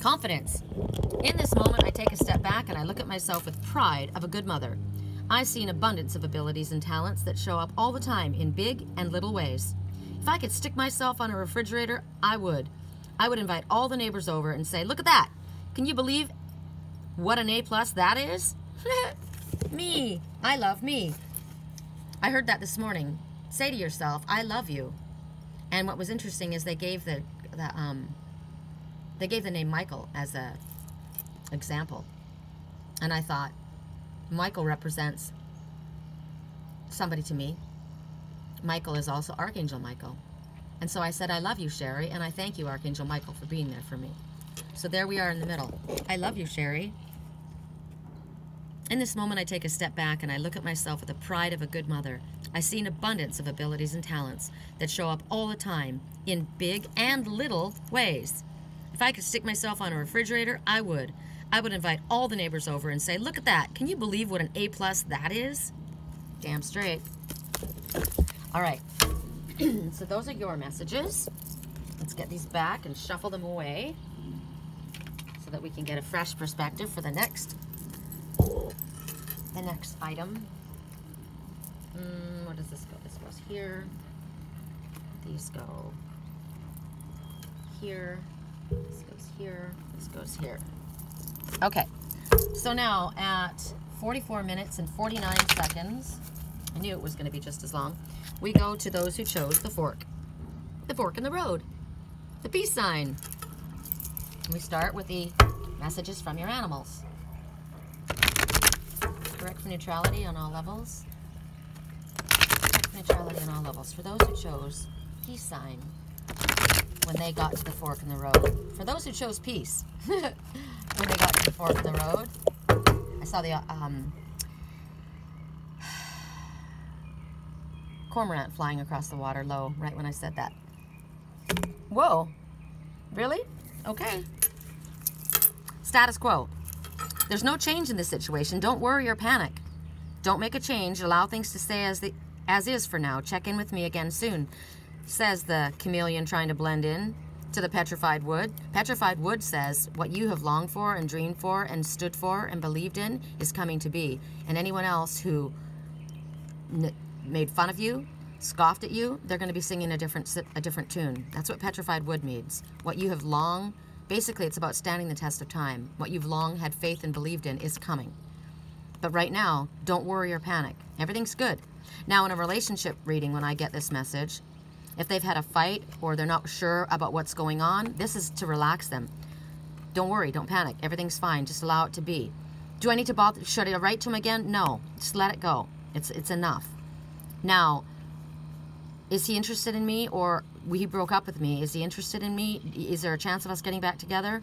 S1: Confidence. In this moment, I take a step back and I look at myself with pride of a good mother. I see an abundance of abilities and talents that show up all the time in big and little ways. If I could stick myself on a refrigerator, I would. I would invite all the neighbors over and say, look at that. Can you believe what an A+ that is? Me. I love me. I heard that this morning. Say to yourself, I love you. And what was interesting is they gave the name Michael as a example. And I thought, Michael represents somebody to me. Michael is also Archangel Michael. And so I said, I love you, Sherry, and I thank you, Archangel Michael, for being there for me. So there we are in the middle. I love you, Sherry. In this moment, I take a step back and I look at myself with the pride of a good mother. I see an abundance of abilities and talents that show up all the time in big and little ways. If I could stick myself on a refrigerator, I would. I would invite all the neighbors over and say, look at that. Can you believe what an A+ that is? Damn straight. All right. So those are your messages. Let's get these back and shuffle them away so that we can get a fresh perspective for the next item. Where does this go? This goes here. These go here. This goes here. This goes here. Okay. So now at 44 minutes and 49 seconds. I knew it was going to be just as long. We go to those who chose the fork. The fork in the road. The peace sign. We start with the messages from your animals. Correct for neutrality on all levels. Correct for neutrality on all levels. For those who chose peace sign when they got to the fork in the road. For those who chose peace when they got to the fork in the road. I saw the cormorant flying across the water low right when I said that. Whoa. Really? Okay. Status quo. There's no change in this situation. Don't worry or panic. Don't make a change. Allow things to stay as is for now. Check in with me again soon, says the chameleon trying to blend in to the petrified wood. Petrified wood says what you have longed for and dreamed for and stood for and believed in is coming to be. And anyone else who made fun of you, scoffed at you, they're going to be singing a different tune. That's what petrified wood means. What you have long, basically it's about standing the test of time. What you've long had faith and believed in is coming. But right now, don't worry or panic. Everything's good. Now in a relationship reading, when I get this message, if they've had a fight or they're not sure about what's going on, this is to relax them. Don't worry, don't panic. Everything's fine. Just allow it to be. Do I need to bother? Should I write to him again? No. Just let it go. It's enough. Now, is he interested in me, or he broke up with me? Is he interested in me? Is there a chance of us getting back together?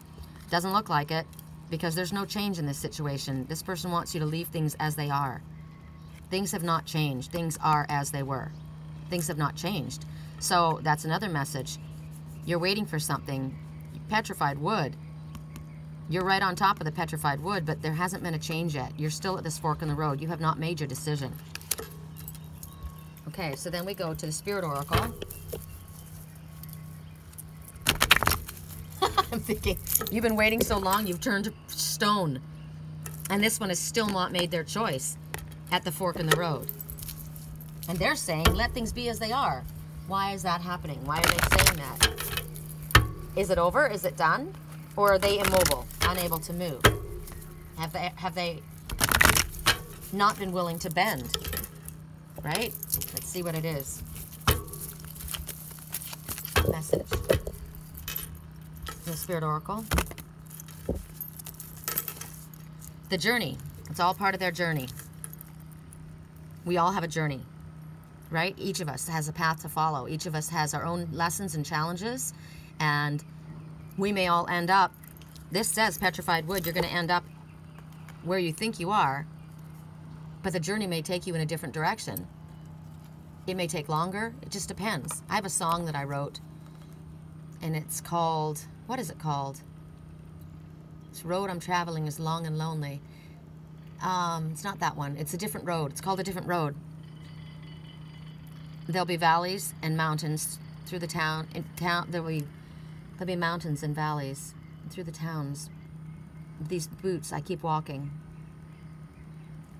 S1: Doesn't look like it, because there's no change in this situation. This person wants you to leave things as they are. Things have not changed. Things are as they were. Things have not changed. So that's another message. You're waiting for something. Petrified wood. You're right on top of the petrified wood, but there hasn't been a change yet. You're still at this fork in the road. You have not made your decision. Okay, so then we go to the Spirit Oracle. I'm thinking, you've been waiting so long, you've turned to stone. And this one has still not made their choice at the fork in the road. And they're saying, let things be as they are. Why is that happening? Why are they saying that? Is it over? Is it done? Or are they immobile, unable to move? Have they not been willing to bend? Right? Let's see what it is. Message. The Spirit Oracle. The journey. It's all part of their journey. We all have a journey, right? Each of us has a path to follow. Each of us has our own lessons and challenges, and we may all end up, this says petrified wood, you're going to end up where you think you are, but the journey may take you in a different direction. It may take longer. It just depends. I have a song that I wrote, and it's called, what is it called? This road I'm traveling is long and lonely. It's not that one. It's a different road. It's called A Different Road. There'll be valleys and mountains through the town. There'll be mountains and valleys through the towns. These boots, I keep walking.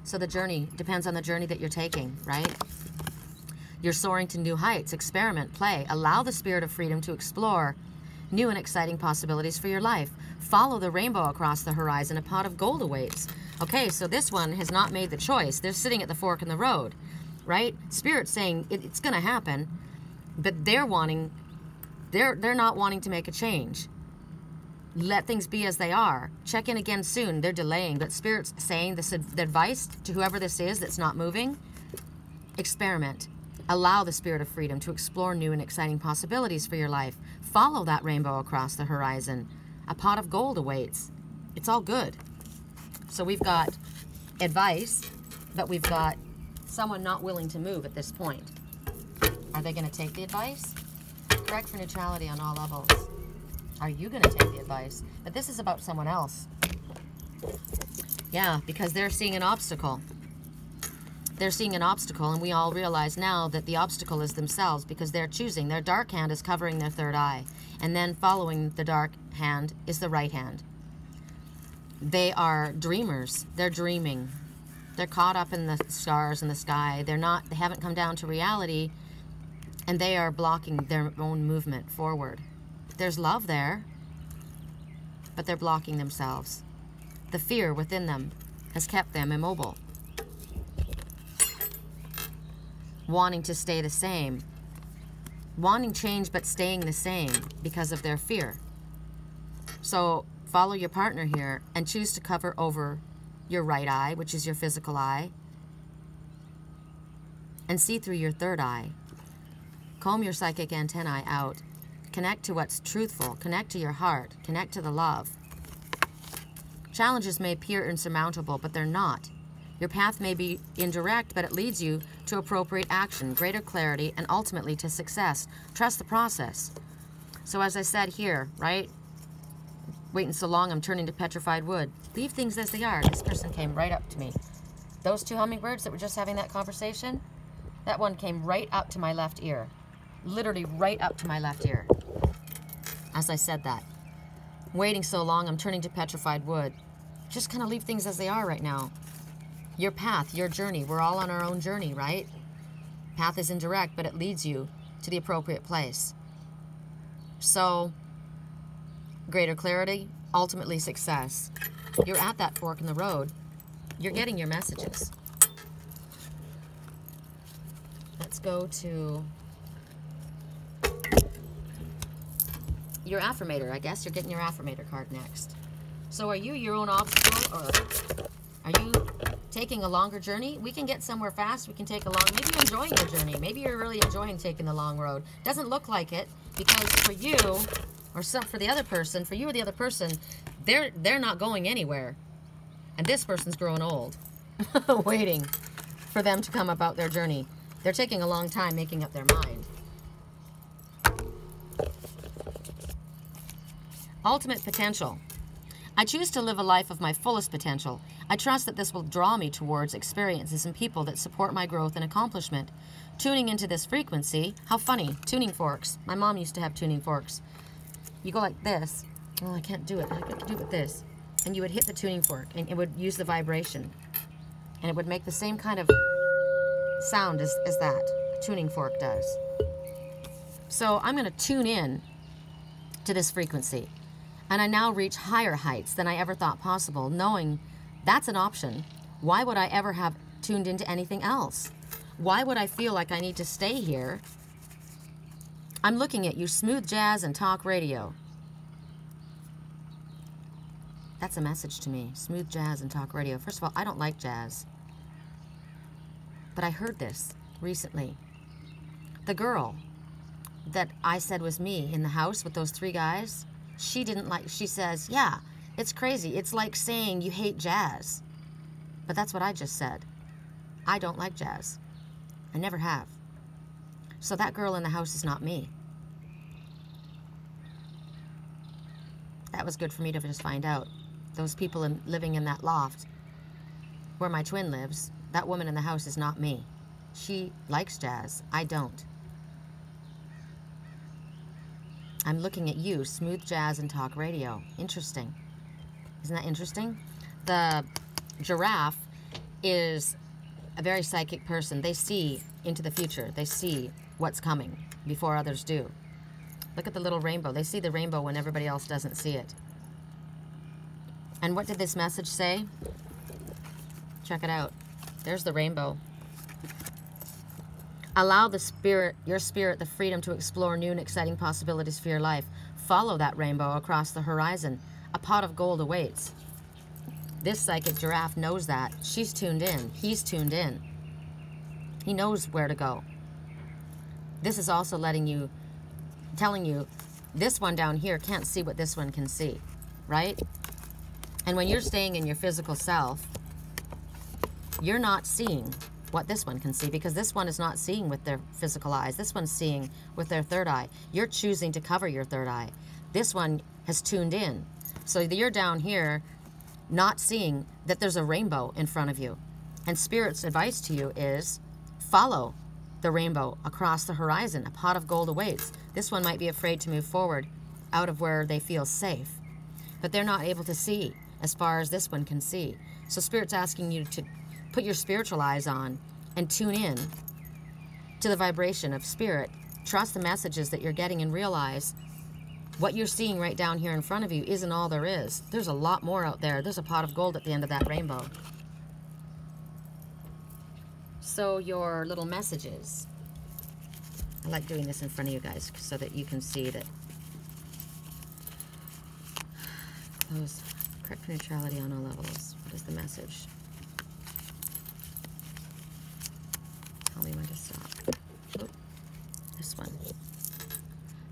S1: So the journey depends on the journey that you're taking, right? You're soaring to new heights. Experiment, play. Allow the spirit of freedom to explore new and exciting possibilities for your life. Follow the rainbow across the horizon. A pot of gold awaits. Okay, so this one has not made the choice. They're sitting at the fork in the road, right? Spirit's saying it's going to happen, but they're not wanting to make a change. Let things be as they are. Check in again soon. They're delaying, but Spirit's saying the advice to whoever this is that's not moving, experiment. Allow the spirit of freedom to explore new and exciting possibilities for your life. Follow that rainbow across the horizon. A pot of gold awaits. It's all good. So we've got advice, but we've got someone not willing to move at this point. Are they going to take the advice? Correct for neutrality on all levels. Are you going to take the advice? But this is about someone else. Yeah, because they're seeing an obstacle. They're seeing an obstacle, and we all realize now that the obstacle is themselves, because they're choosing. Their dark hand is covering their third eye, and then following the dark hand is the right hand. They are dreamers. They're dreaming. They're caught up in the stars in the sky. They haven't come down to reality, and they are blocking their own movement forward. There's love there, but they're blocking themselves. The fear within them has kept them immobile, wanting to stay the same, wanting change but staying the same because of their fear. So follow your partner here and choose to cover over your right eye, which is your physical eye, and see through your third eye. Comb your psychic antennae out. Connect to what's truthful. Connect to your heart. Connect to the love. Challenges may appear insurmountable, but they're not. Your path may be indirect, but it leads you to appropriate action, greater clarity, and ultimately to success. Trust the process. So as I said here, right? Waiting so long, I'm turning to petrified wood. Leave things as they are. This person came right up to me. Those two hummingbirds that were just having that conversation, that one came right up to my left ear. Literally right up to my left ear. As I said that. Waiting so long, I'm turning to petrified wood. Just kind of leave things as they are right now. Your path, your journey. We're all on our own journey, right? Path is indirect, but it leads you to the appropriate place. So, greater clarity, ultimately success. You're at that fork in the road. You're getting your messages. Let's go to your affirmator. I guess you're getting your affirmator card next. So are you your own obstacle, or are you taking a longer journey? We can get somewhere fast. We can take a long, maybe you're enjoying the journey. Maybe you're really enjoying taking the long road. Doesn't look like it, because for you, or some for the other person, for you or the other person, they're not going anywhere. And this person's growing old, waiting for them to come about their journey. They're taking a long time making up their mind. Ultimate potential. I choose to live a life of my fullest potential. I trust that this will draw me towards experiences and people that support my growth and accomplishment. Tuning into this frequency, how funny, tuning forks. My mom used to have tuning forks. You go like this. Oh, I can't do it. I can do it with this. And you would hit the tuning fork, and it would use the vibration. And it would make the same kind of sound as that a tuning fork does. So I'm going to tune in to this frequency. And I now reach higher heights than I ever thought possible, knowing that's an option. Why would I ever have tuned into anything else? Why would I feel like I need to stay here? I'm looking at you, smooth jazz and talk radio. That's a message to me, smooth jazz and talk radio. First of all, I don't like jazz. But I heard this recently. The girl that I said was me in the house with those three guys, she didn't like, she says, yeah, it's crazy. It's like saying you hate jazz. But that's what I just said. I don't like jazz. I never have. So that girl in the house is not me. That was good for me to just find out. Those people living in that loft where my twin lives, that woman in the house is not me. She likes jazz. I don't. I'm looking at you, smooth jazz and talk radio. Interesting. Isn't that interesting? The giraffe is a very psychic person. They see into the future. They see what's coming before others do. Look at the little rainbow. They see the rainbow when everybody else doesn't see it. And what did this message say? Check it out. There's the rainbow. Allow your spirit, the freedom to explore new and exciting possibilities for your life. Follow that rainbow across the horizon. A pot of gold awaits. This psychic giraffe knows that. She's tuned in. He's tuned in. He knows where to go. This is also telling you, this one down here can't see what this one can see, right? And when you're staying in your physical self, you're not seeing what this one can see, because this one is not seeing with their physical eyes. This one's seeing with their third eye. You're choosing to cover your third eye. This one has tuned in. So you're down here not seeing that there's a rainbow in front of you. And Spirit's advice to you is follow the rainbow across the horizon. A pot of gold awaits. This one might be afraid to move forward out of where they feel safe, but they're not able to see as far as this one can see. So Spirit's asking you to put your spiritual eyes on and tune in to the vibration of Spirit. Trust the messages that you're getting and realize what you're seeing right down here in front of you isn't all there is. There's a lot more out there. There's a pot of gold at the end of that rainbow. also your little messages. I like doing this in front of you guys so that you can see that. Close. Correct for neutrality on all levels. What is the message? Tell me when to stop. Oop. This one.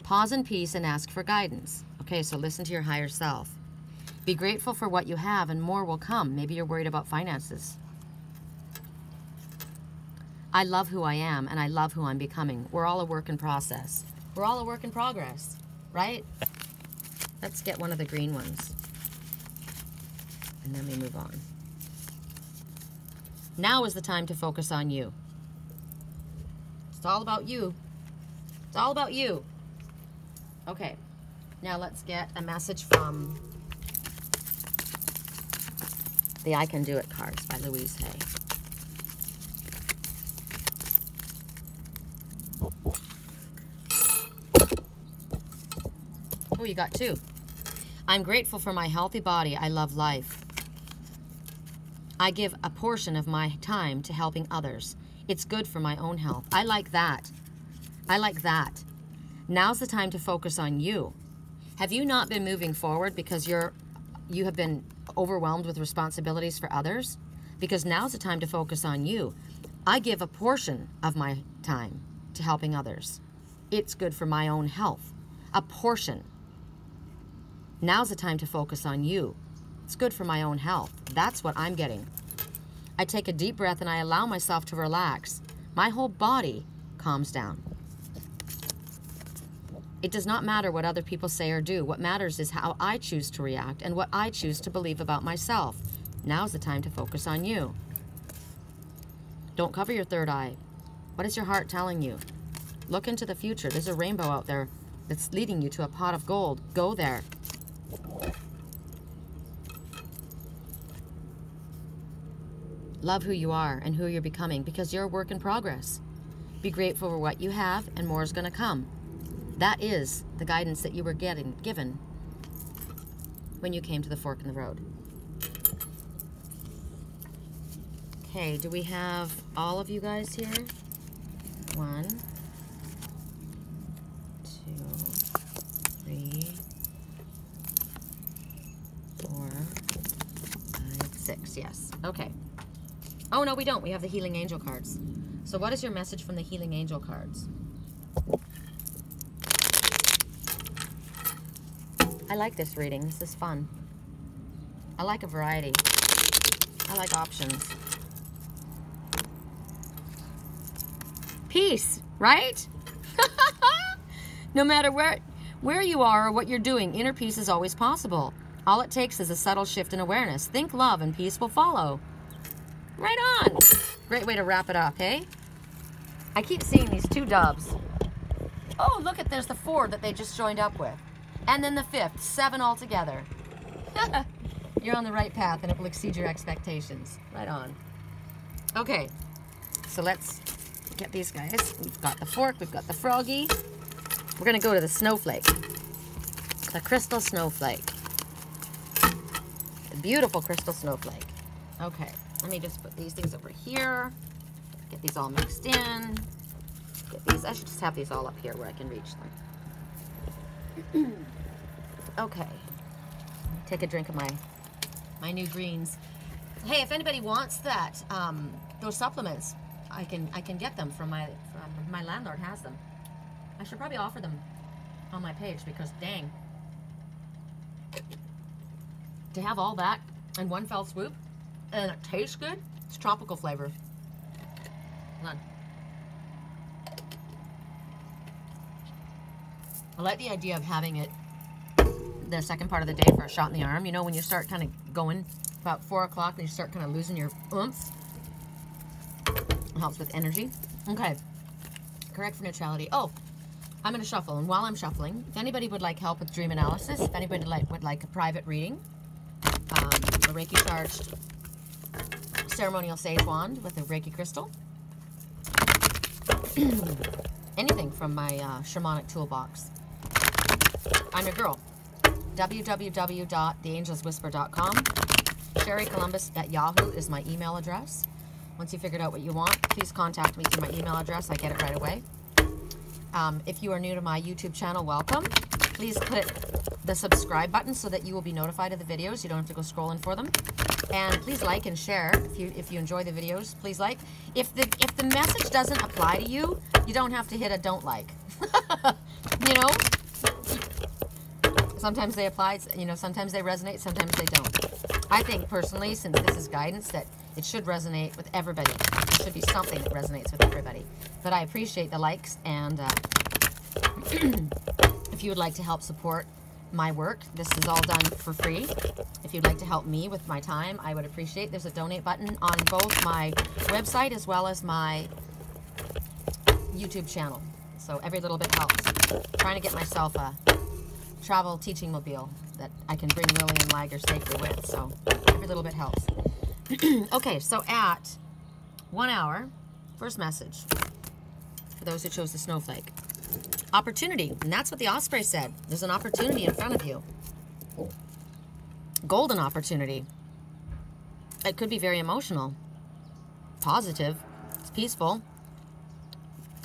S1: Pause in peace and ask for guidance. Okay, so listen to your higher self. Be grateful for what you have and more will come. Maybe you're worried about finances. I love who I am and I love who I'm becoming. We're all a work in process. We're all a work in progress, right? Let's get one of the green ones. And then we move on. Now is the time to focus on you. It's all about you. It's all about you. Okay, now let's get a message from the I Can Do It cards by Louise Hay. Oh, you got two. I'm grateful for my healthy body. I love life. I give a portion of my time to helping others. It's good for my own health. I like that. I like that. Now's the time to focus on you. Have you not been moving forward because you have been overwhelmed with responsibilities for others? Because now's the time to focus on you. I give a portion of my time to helping others. It's good for my own health. A portion. Now's the time to focus on you. It's good for my own health. That's what I'm getting. I take a deep breath and I allow myself to relax. My whole body calms down. It does not matter what other people say or do. What matters is how I choose to react and what I choose to believe about myself. Now's the time to focus on you. Don't cover your third eye. What is your heart telling you? Look into the future. There's a rainbow out there that's leading you to a pot of gold. Go there. Love who you are and who you're becoming because you're a work in progress. Be grateful for what you have and more is going to come. That is the guidance that you were given when you came to the fork in the road. Okay, do we have all of you guys here? 1, 2, 3, 4, 5, 6. Yes. Okay. Oh, no, we don't. We have the Healing Angel cards. So what is your message from the Healing Angel cards? I like this reading. This is fun. I like a variety. I like options. Peace, right? No matter where you are or what you're doing, inner peace is always possible. All it takes is a subtle shift in awareness. Think love and peace will follow. Right on. Great way to wrap it up, eh? I keep seeing these 2 doves. Oh, look at, there's the 4 that they just joined up with. And then the 5th, 7 altogether. You're on the right path and it will exceed your expectations. Right on. Okay, so let's get these guys. We've got the fork, we've got the froggy. We're gonna go to the snowflake. The crystal snowflake. The beautiful crystal snowflake. Okay, let me just put these things over here. Get these all mixed in. Get these, I should just have these all up here where I can reach them. Okay, take a drink of my new greens. Hey, if anybody wants that, those supplements, I can get them from my landlord has them. I should probably offer them on my page because dang, to have all that in one fell swoop and it tastes good. It's tropical flavor. Hold on. I like the idea of having it the second part of the day for a shot in the arm. You know, when you start kind of going about 4 o'clock and you start kind of losing your oomph. It helps with energy. Okay. Correct for neutrality. Oh, I'm going to shuffle. And while I'm shuffling, if anybody would like help with dream analysis, if anybody would like a private reading, a Reiki charged ceremonial sage wand with a Reiki crystal, anything from my shamanic toolbox, I'm your girl. www.theangelswhisper.com. SherryColumbus@yahoo is my email address. Once you figured out what you want, please contact me through my email address. I get it right away. If you are new to my YouTube channel, welcome. Please click the subscribe button so that you will be notified of the videos. You don't have to go scrolling for them. And please like and share if you enjoy the videos. Please like. If the message doesn't apply to you, you don't have to hit a don't like. You know? Sometimes they apply, you know, sometimes they resonate, sometimes they don't. I think personally, since this is guidance, that it should resonate with everybody. There should be something that resonates with everybody. But I appreciate the likes, and if you would like to help support my work, this is all done for free. If you'd like to help me with my time, I would appreciate. There's a donate button on both my website as well as my YouTube channel. So every little bit helps. I'm trying to get myself a travel teaching mobile that I can bring Lily and Liger safely with. So every little bit helps. Okay, so at 1 hour, first message for those who chose the snowflake. Opportunity, and that's what the osprey said. There's an opportunity in front of you. Golden opportunity. It could be very emotional, positive, it's peaceful,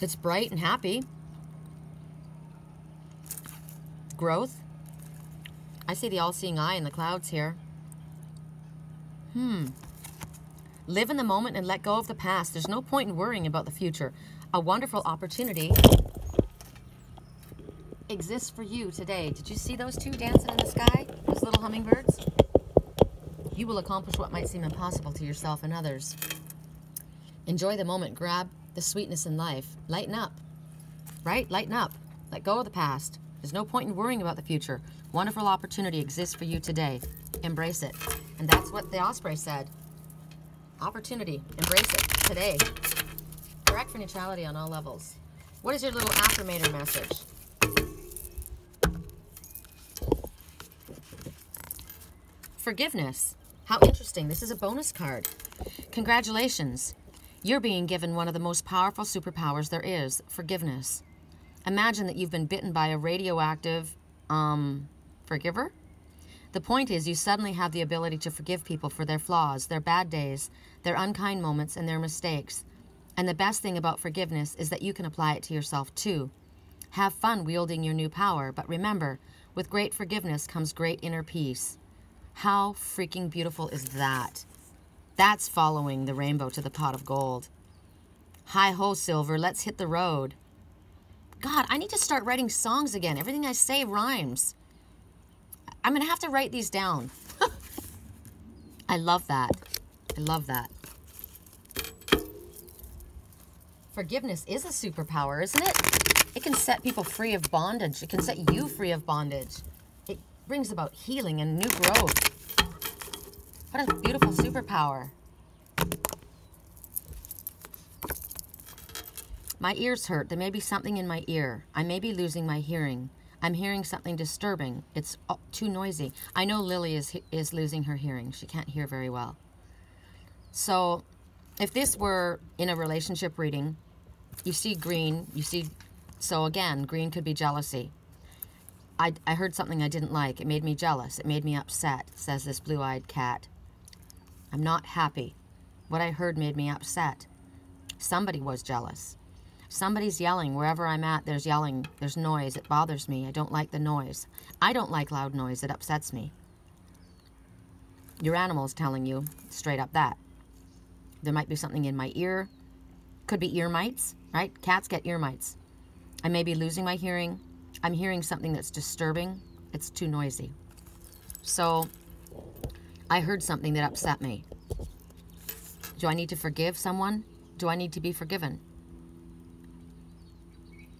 S1: it's bright and happy. Growth. I see the all-seeing eye in the clouds here. Live in the moment and let go of the past. There's no point in worrying about the future. A wonderful opportunity exists for you today. Did you see those two dancing in the sky? Those little hummingbirds? You will accomplish what might seem impossible to yourself and others. Enjoy the moment. Grab the sweetness in life. Lighten up. Right? Lighten up. Let go of the past. There's no point in worrying about the future. Wonderful opportunity exists for you today. Embrace it. And that's what the osprey said. Opportunity. Embrace it today. Direct for neutrality on all levels. What is your little affirmator message? Forgiveness. How interesting. This is a bonus card. Congratulations. You're being given one of the most powerful superpowers there is. Forgiveness. Imagine that you've been bitten by a radioactive, forgiver? The point is you suddenly have the ability to forgive people for their flaws, their bad days, their unkind moments, and their mistakes. And the best thing about forgiveness is that you can apply it to yourself too. Have fun wielding your new power, but remember, with great forgiveness comes great inner peace. How freaking beautiful is that? That's following the rainbow to the pot of gold. Hi-ho, Silver, let's hit the road. God, I need to start writing songs again. Everything I say rhymes. I'm going to have to write these down. I love that. I love that. Forgiveness is a superpower, isn't it? It can set people free of bondage. It can set you free of bondage. It brings about healing and new growth. What a beautiful superpower. My ears hurt. There may be something in my ear. I may be losing my hearing. I'm hearing something disturbing. It's too noisy. I know Lily is losing her hearing. She can't hear very well. So if this were in a relationship reading, you see green, so again, green could be jealousy. I heard something I didn't like. It made me jealous. It made me upset, says this blue-eyed cat. I'm not happy. What I heard made me upset. Somebody was jealous. Somebody's yelling. Wherever I'm at, there's yelling. There's noise. It bothers me. I don't like the noise. I don't like loud noise. It upsets me. Your animal's telling you straight up that. There might be something in my ear. Could be ear mites, right? Cats get ear mites. I may be losing my hearing. I'm hearing something that's disturbing. It's too noisy. So I heard something that upset me. Do I need to forgive someone? Do I need to be forgiven?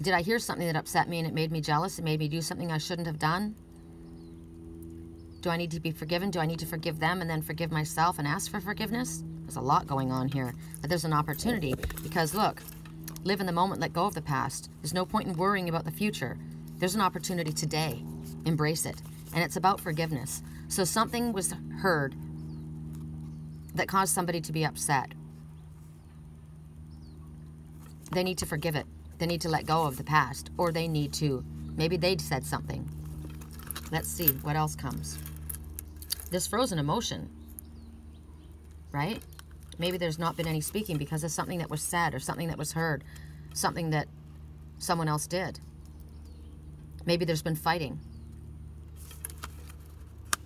S1: Did I hear something that upset me and it made me jealous? It made me do something I shouldn't have done? Do I need to be forgiven? Do I need to forgive them and then forgive myself and ask for forgiveness? There's a lot going on here. But there's an opportunity because, look, live in the moment, let go of the past. There's no point in worrying about the future. There's an opportunity today. Embrace it. And it's about forgiveness. So something was heard that caused somebody to be upset. They need to forgive it. They need to let go of the past, or they need to, maybe they said something. Let's see what else comes. This frozen emotion, right? Maybe there's not been any speaking because of something that was said or something that was heard, something that someone else did. Maybe there's been fighting.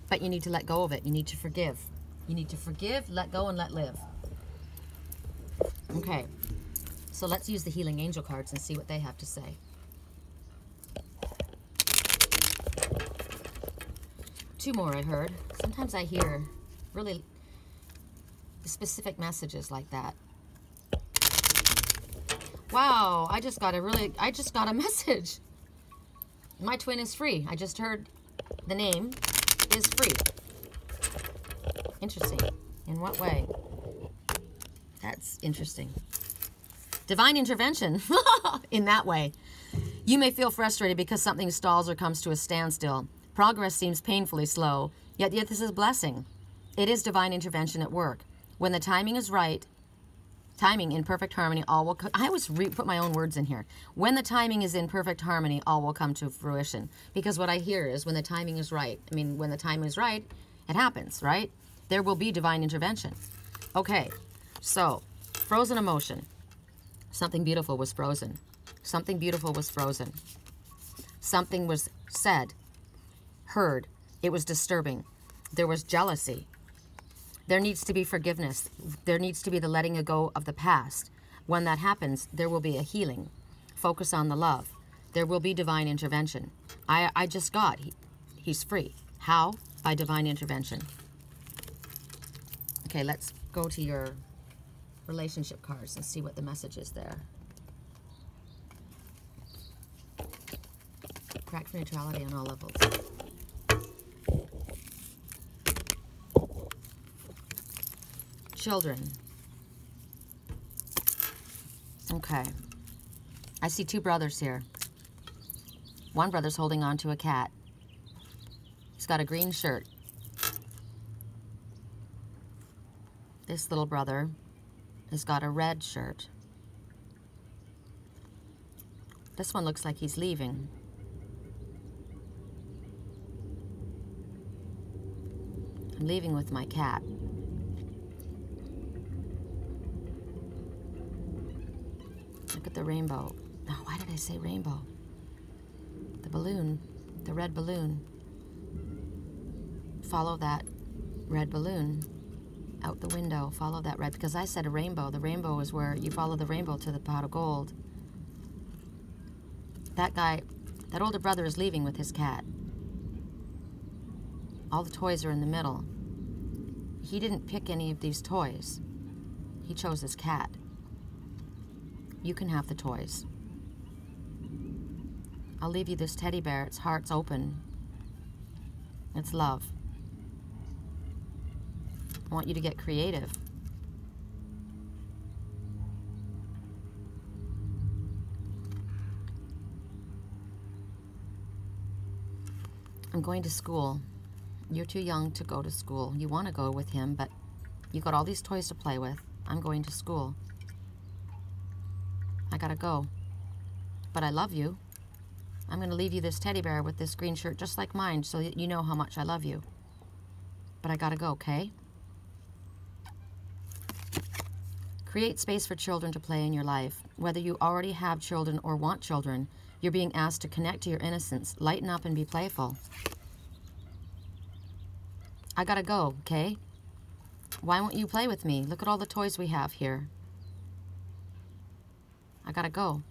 S1: But you need to let go of it. You need to forgive. You need to forgive, let go, and let live. Okay. So let's use the healing angel cards and see what they have to say. Two more I heard. Sometimes I hear really specific messages like that. Wow, I just got a message. My twin is free. I just heard the name is free. Interesting. In what way? That's interesting. Divine intervention. In that way. You may feel frustrated because something stalls or comes to a standstill. Progress seems painfully slow, yet this is a blessing. It is divine intervention at work. When the timing is right, timing in perfect harmony, all will I always put my own words in here. When the timing is in perfect harmony, all will come to fruition. Because what I hear is when the timing is right. I mean, when the timing is right, it happens, right? There will be divine intervention. Okay, so, frozen emotion. Something beautiful was frozen. Something beautiful was frozen. Something was said, heard. It was disturbing. There was jealousy. There needs to be forgiveness. There needs to be the letting go of the past. When that happens, there will be a healing. Focus on the love. There will be divine intervention. I just got, he's free. How? By divine intervention. Okay, let's go to your relationship cards and see what the message is there. Practice neutrality on all levels. Children. Okay. I see two brothers here. One brother's holding on to a cat. He's got a green shirt. This little brother has got a red shirt. This one looks like he's leaving. I'm leaving with my cat. Look at the rainbow. Oh, why did I say rainbow? The balloon, the red balloon. Follow that red balloon out the window. Follow that red, because I said a rainbow. The rainbow is where you follow the rainbow to the pot of gold. That guy, that older brother is leaving with his cat. All the toys are in the middle. He didn't pick any of these toys. He chose his cat. You can have the toys. I'll leave you this teddy bear. Its heart's open. It's love. I want you to get creative. I'm going to school. You're too young to go to school. You want to go with him, but you got all these toys to play with. I'm going to school. I gotta go. But I love you. I'm gonna leave you this teddy bear with this green shirt just like mine so that you know how much I love you. But I gotta go, okay? Create space for children to play in your life. Whether you already have children or want children, you're being asked to connect to your innocence, lighten up and be playful. I gotta go, okay? Why won't you play with me? Look at all the toys we have here. I gotta go.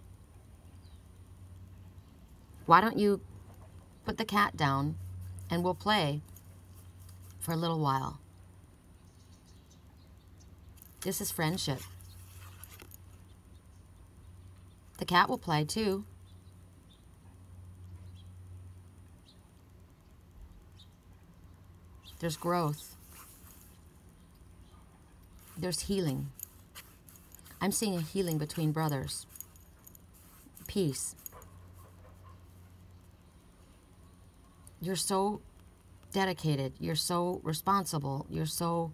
S1: Why don't you put the cat down and we'll play for a little while. This is friendship. The cat will play too. There's growth. There's healing. I'm seeing a healing between brothers. Peace. You're so dedicated. You're so responsible. You're so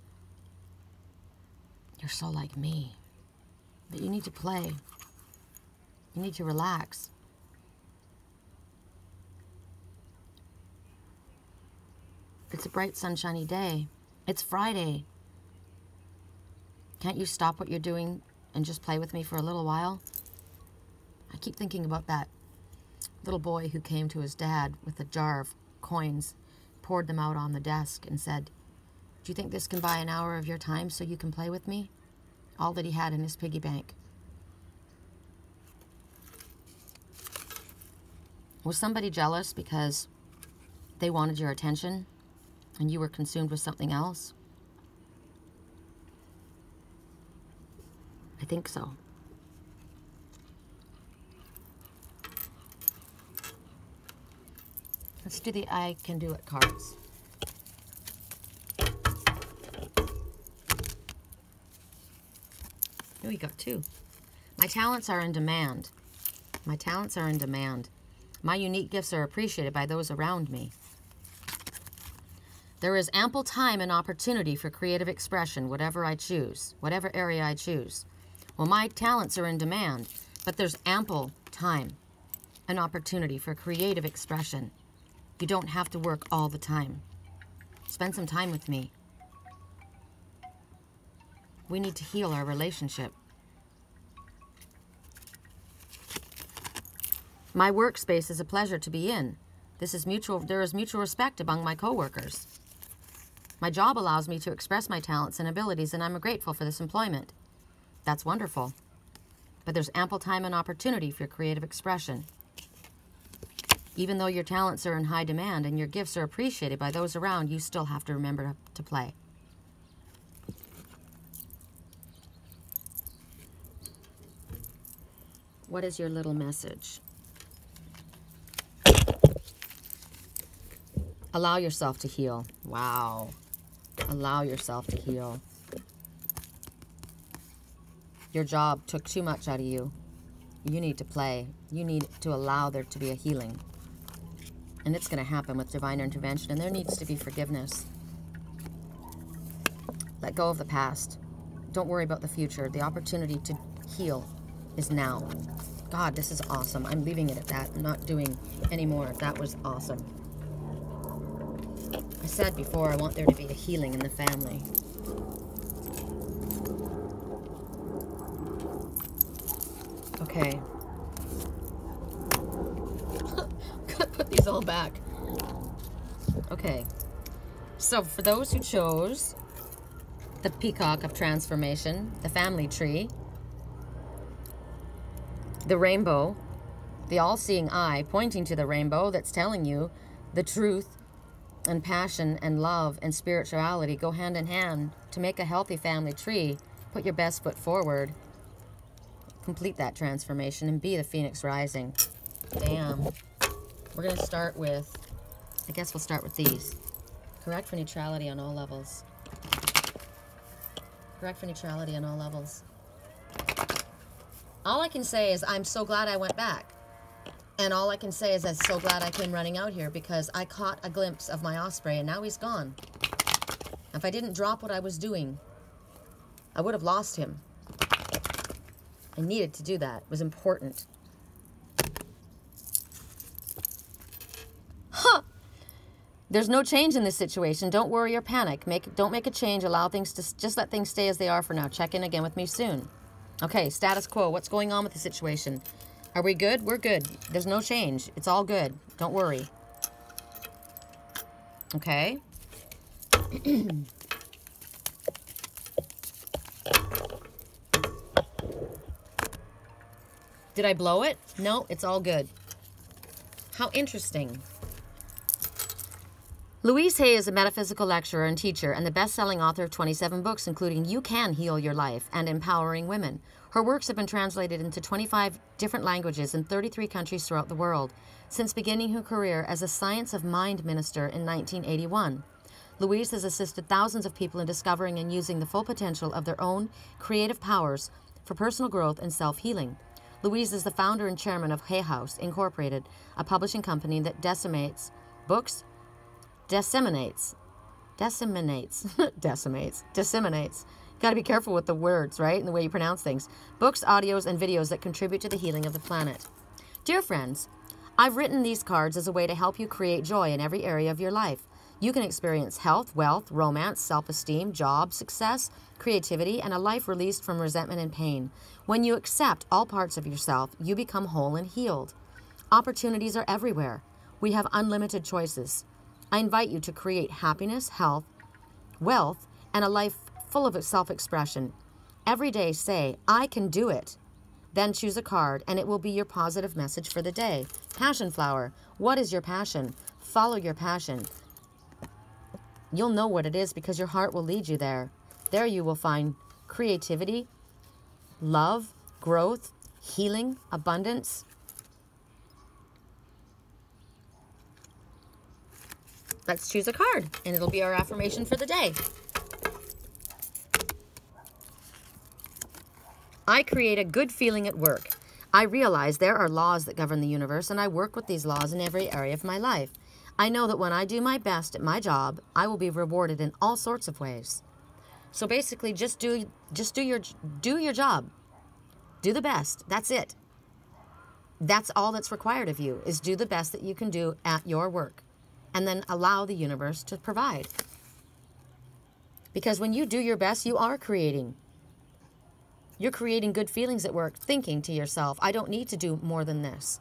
S1: like me. But you need to play. You need to relax. It's a bright, sunshiny day. It's Friday. Can't you stop what you're doing and just play with me for a little while? I keep thinking about that little boy who came to his dad with a jar of coins, poured them out on the desk, and said, "Do you think this can buy an hour of your time so you can play with me?" All that he had in his piggy bank. Was somebody jealous because they wanted your attention and you were consumed with something else? I think so. Let's do the I Can Do It cards. Oh, you got two. My talents are in demand. My talents are in demand. My unique gifts are appreciated by those around me. There is ample time and opportunity for creative expression, whatever I choose, whatever area I choose. Well, my talents are in demand, but there's ample time and opportunity for creative expression. You don't have to work all the time. Spend some time with me. We need to heal our relationship. My workspace is a pleasure to be in. There is mutual respect among my coworkers. My job allows me to express my talents and abilities, and I'm grateful for this employment. That's wonderful. But there's ample time and opportunity for creative expression. Even though your talents are in high demand and your gifts are appreciated by those around, you still have to remember to play. What is your little message? Allow yourself to heal. Wow. Allow yourself to heal. Your job took too much out of you. You need to play. You need to allow there to be a healing. And it's going to happen with divine intervention. And there needs to be forgiveness. Let go of the past. Don't worry about the future. The opportunity to heal is now. God, this is awesome. I'm leaving it at that. I'm not doing any more. That was awesome. I said before, I want there to be a healing in the family. Okay. Gotta put these all back. Okay. So for those who chose the Peacock of Transformation, the family tree, the rainbow, the all-seeing eye pointing to the rainbow that's telling you the truth, and passion and love and spirituality go hand in hand to make a healthy family tree. Put your best foot forward. Complete that transformation and be the phoenix rising. Damn. We're going to start with, I guess we'll start with these. Correct for neutrality on all levels. Correct for neutrality on all levels. All I can say is I'm so glad I went back. And all I can say is I'm so glad I came running out here because I caught a glimpse of my osprey and now he's gone. If I didn't drop what I was doing, I would have lost him. I needed to do that. It was important. Huh! There's no change in this situation. Don't worry or panic. Don't make a change. Allow things to, just let things stay as they are for now. Check in again with me soon. Okay, status quo. What's going on with the situation? Are we good? We're good. There's no change. It's all good. Don't worry. Okay. Did I blow it? No, it's all good. How interesting. Louise Hay is a metaphysical lecturer and teacher and the best-selling author of 27 books, including You Can Heal Your Life and Empowering Women. Her works have been translated into 25 different languages in 33 countries throughout the world, since beginning her career as a Science of Mind minister in 1981. Louise has assisted thousands of people in discovering and using the full potential of their own creative powers for personal growth and self-healing. Louise is the founder and chairman of Hay House, Incorporated, a publishing company that disseminates. Got to be careful with the words, right? And the way you pronounce things. Books, audios, and videos that contribute to the healing of the planet. Dear friends, I've written these cards as a way to help you create joy in every area of your life. You can experience health, wealth, romance, self-esteem, job, success, creativity, and a life released from resentment and pain. When you accept all parts of yourself, you become whole and healed. Opportunities are everywhere. We have unlimited choices. I invite you to create happiness, health, wealth, and a life full of self-expression. Every day say, I can do it. Then choose a card, and it will be your positive message for the day. Passion flower. What is your passion? Follow your passion. You'll know what it is because your heart will lead you there. There you will find creativity, love, growth, healing, abundance. Let's choose a card, and it'll be our affirmation for the day. I create a good feeling at work. I realize there are laws that govern the universe, and I work with these laws in every area of my life. I know that when I do my best at my job, I will be rewarded in all sorts of ways. So basically, just do your job. Do the best. That's it. That's all that's required of you, is do the best that you can do at your work, and then allow the universe to provide. Because when you do your best, you are creating. You're creating good feelings at work, thinking to yourself, I don't need to do more than this.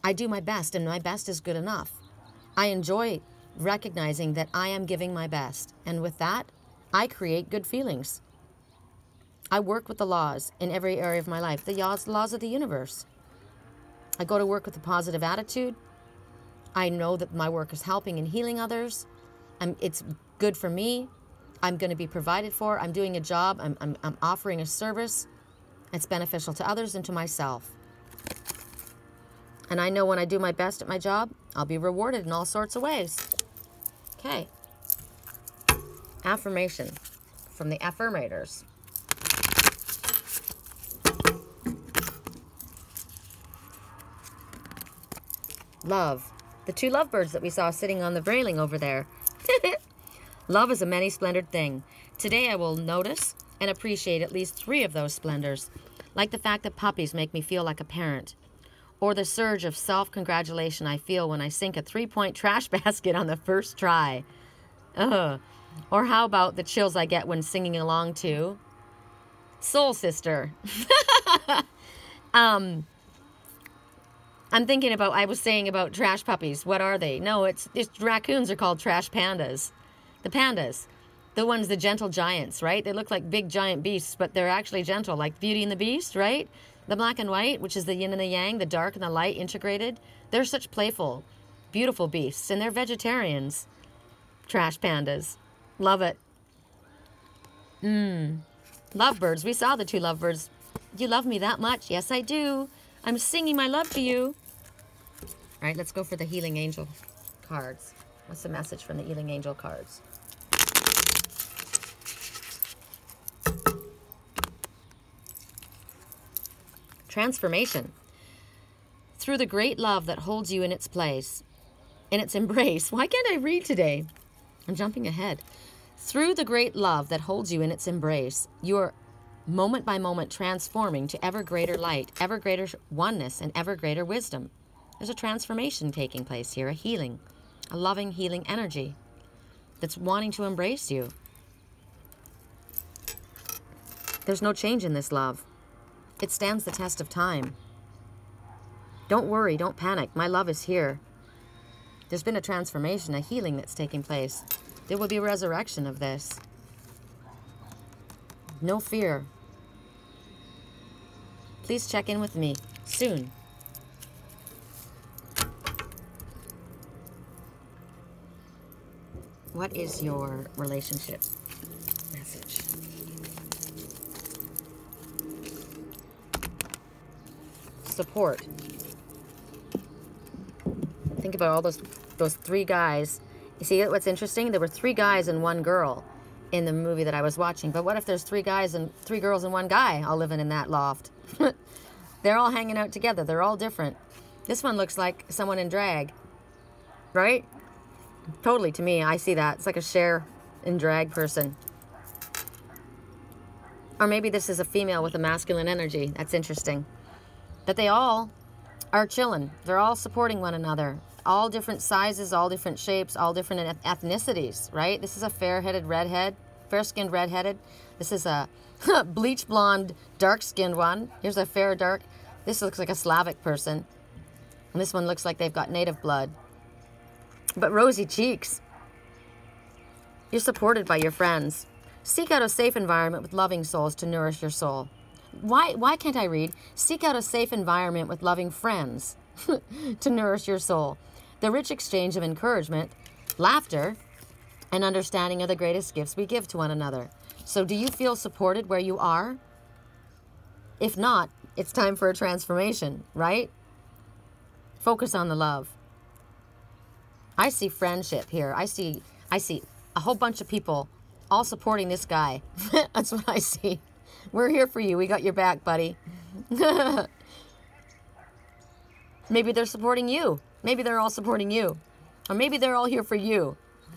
S1: I do my best, and my best is good enough. I enjoy recognizing that I am giving my best, and with that, I create good feelings. I work with the laws in every area of my life, the laws of the universe. I go to work with a positive attitude. I know that my work is helping and healing others. It's good for me. I'm going to be provided for. I'm doing a job. I'm offering a service. It's beneficial to others and to myself. And I know when I do my best at my job, I'll be rewarded in all sorts of ways. Okay. Affirmation from the Affirmators. Love. The two lovebirds that we saw sitting on the railing over there. Love is a many-splendored thing. Today I will notice and appreciate at least 3 of those splendors, like the fact that puppies make me feel like a parent, or the surge of self-congratulation I feel when I sink a 3-point trash basket on the first try. Ugh. Or how about the chills I get when singing along to Soul Sister? I'm thinking about, I was saying about trash puppies. What are they? No, it's raccoons are called trash pandas. The pandas. The ones, the gentle giants, right? They look like big giant beasts, but they're actually gentle, like Beauty and the Beast, right? The black and white, which is the yin and the yang, the dark and the light integrated. They're such playful, beautiful beasts, and they're vegetarians. Trash pandas. Love it. Lovebirds. We saw the 2 lovebirds. You love me that much? Yes, I do. I'm singing my love to you. All right, let's go for the Healing Angel cards. What's the message from the Healing Angel cards? Transformation. Through the great love that holds you in its place, in its embrace. Why can't I read today? I'm jumping ahead. Through the great love that holds you in its embrace, you are moment by moment transforming to ever greater light, ever greater oneness, and ever greater wisdom. There's a transformation taking place here, a healing, a loving, healing energy that's wanting to embrace you. There's no change in this love. It stands the test of time. Don't worry, don't panic. My love is here. There's been a transformation, a healing that's taking place. There will be a resurrection of this. No fear. Please check in with me soon. What is your relationship message? Support. Think about all those 3 guys. You see what's interesting? There were 3 guys and 1 girl in the movie that I was watching. But what if there's 3 guys and 3 girls and 1 guy all living in that loft? They're all hanging out together. They're all different. This one looks like someone in drag, right? Totally, to me, I see that. It's like a Cher in drag person. Or maybe this is a female with a masculine energy. That's interesting. But they all are chilling. They're all supporting one another. all different sizes, all different shapes, all different ethnicities, right? This is a fair-headed redhead, fair-skinned redheaded. This is a bleach blonde, dark-skinned one. Here's a fair dark. This looks like a Slavic person. And this one looks like they've got native blood. But rosy cheeks. You're supported by your friends. Seek out a safe environment with loving souls to nourish your soul. Why can't I read? Seek out a safe environment with loving friends to nourish your soul. The rich exchange of encouragement, laughter, and understanding are the greatest gifts we give to one another. So do you feel supported where you are? If not, it's time for a transformation, right? Focus on the love. I see friendship here. I see a whole bunch of people all supporting this guy. That's what I see. We're here for you. We got your back, buddy. Maybe they're supporting you. Maybe they're all supporting you. Or maybe they're all here for you.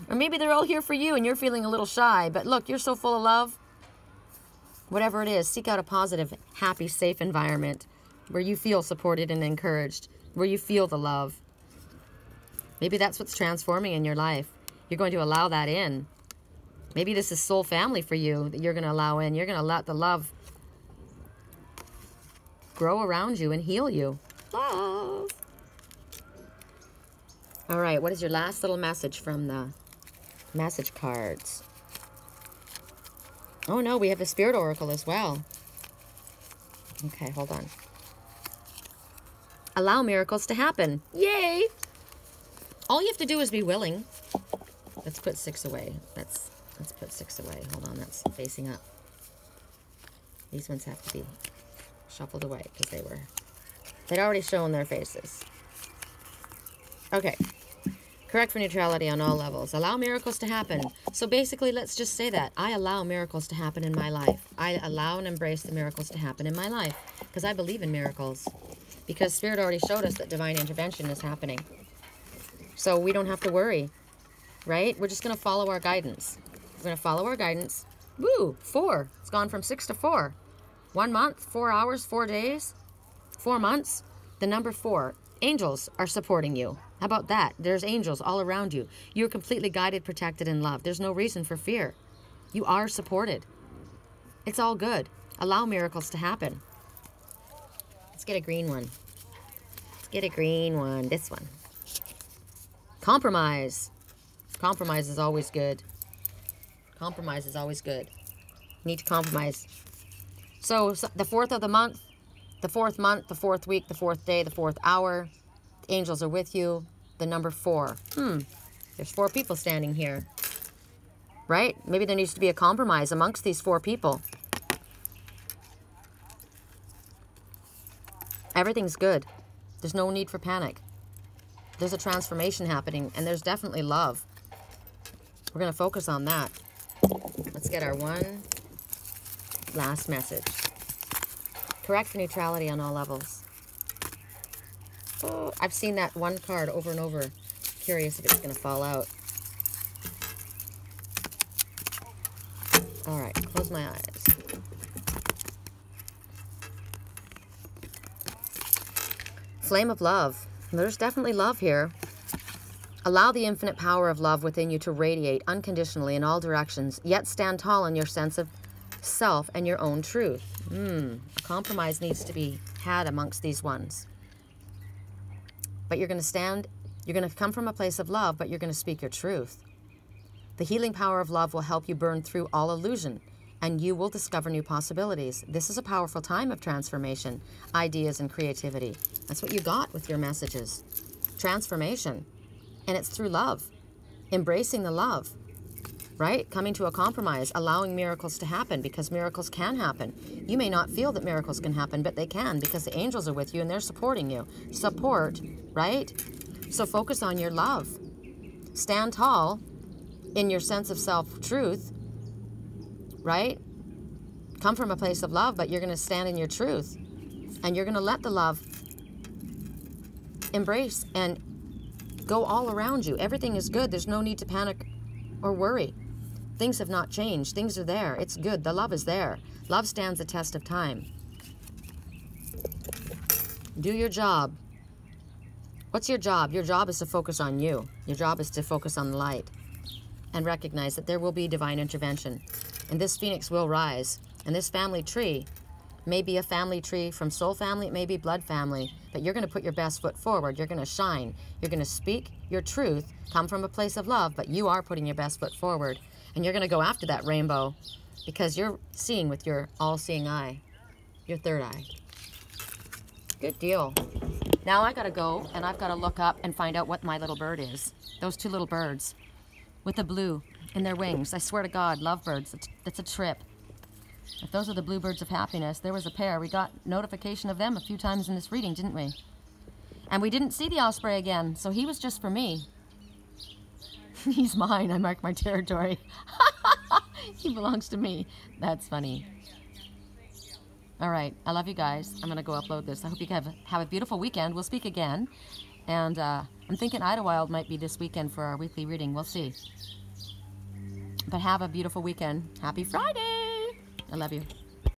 S1: Or maybe they're all here for you and you're feeling a little shy. But look, you're so full of love. Whatever it is, seek out a positive, happy, safe environment where you feel supported and encouraged, where you feel the love. Maybe that's what's transforming in your life. You're going to allow that in. Maybe this is soul family for you that you're going to allow in. You're going to let the love grow around you and heal you. Love. All right, what is your last little message from the message cards? Oh no, we have a spirit oracle as well. Okay, hold on. Allow miracles to happen. Yay! All you have to do is be willing. Let's put 6 away. Let's put 6 away. Hold on, that's facing up. These ones have to be shuffled away because they'd already shown their faces. Okay. Correct for neutrality on all levels. Allow miracles to happen. So basically, let's just say that. I allow miracles to happen in my life. I allow and embrace the miracles to happen in my life because I believe in miracles. Because Spirit already showed us that divine intervention is happening. So we don't have to worry, right? We're just going to follow our guidance. We're going to follow our guidance. Woo, 4. It's gone from 6 to 4. 1 month, 4 hours, 4 days, 4 months. The number 4. Angels are supporting you. How about that? There's angels all around you. You're completely guided, protected, and loved. There's no reason for fear. You are supported. It's all good. Allow miracles to happen. Let's get a green one. Let's get a green one. This one. Compromise. Compromise is always good. Compromise is always good. Need to compromise. So the 4th of the month, the 4th month, the 4th week, the 4th day, the 4th hour. The angels are with you. The number 4. There's 4 people standing here. Right? Maybe there needs to be a compromise amongst these 4 people. Everything's good. There's no need for panic. There's a transformation happening, and there's definitely love. We're going to focus on that. Let's get our one last message. Correct for neutrality on all levels. Oh, I've seen that one card over and over. Curious if it's going to fall out. All right, close my eyes. Flame of love. There's definitely love here. Allow the infinite power of love within you to radiate unconditionally in all directions, yet stand tall in your sense of self and your own truth. A compromise needs to be had amongst these ones. But you're going to come from a place of love, but you're going to speak your truth. The healing power of love will help you burn through all illusion, and you will discover new possibilities. This is a powerful time of transformation, ideas, and creativity. That's what you got with your messages. Transformation. And it's through love. Embracing the love. Right? Coming to a compromise. Allowing miracles to happen, because miracles can happen. You may not feel that miracles can happen, but they can, because the angels are with you and they're supporting you. Support. Right? So focus on your love. Stand tall in your sense of self-truth. Right? Come from a place of love, but you're going to stand in your truth. And you're going to let the love embrace and go all around you. Everything is good. There's no need to panic or worry. Things have not changed. Things are there. It's good. The love is there. Love stands the test of time. Do your job. What's your job? Your job is to focus on you. Your job is to focus on the light and recognize that there will be divine intervention. And this phoenix will rise. And this family tree may be a family tree from soul family. It may be blood family. But you're going to put your best foot forward. You're going to shine. You're going to speak your truth, come from a place of love, but you are putting your best foot forward. And you're going to go after that rainbow because you're seeing with your all-seeing eye, your third eye. Good deal. Now I got to go, and I've got to look up and find out what my little bird is. Those two little birds with the blue in their wings. I swear to God, lovebirds. It's a trip. If those are the bluebirds of happiness, there was a pair. We got notification of them a few times in this reading, didn't we? And we didn't see the osprey again, so he was just for me. He's mine. I mark my territory. He belongs to me. That's funny. All right. I love you guys. I'm going to go upload this. I hope you have a beautiful weekend. We'll speak again. And I'm thinking Idlewild might be this weekend for our weekly reading. We'll see. But have a beautiful weekend. Happy Friday. I love you.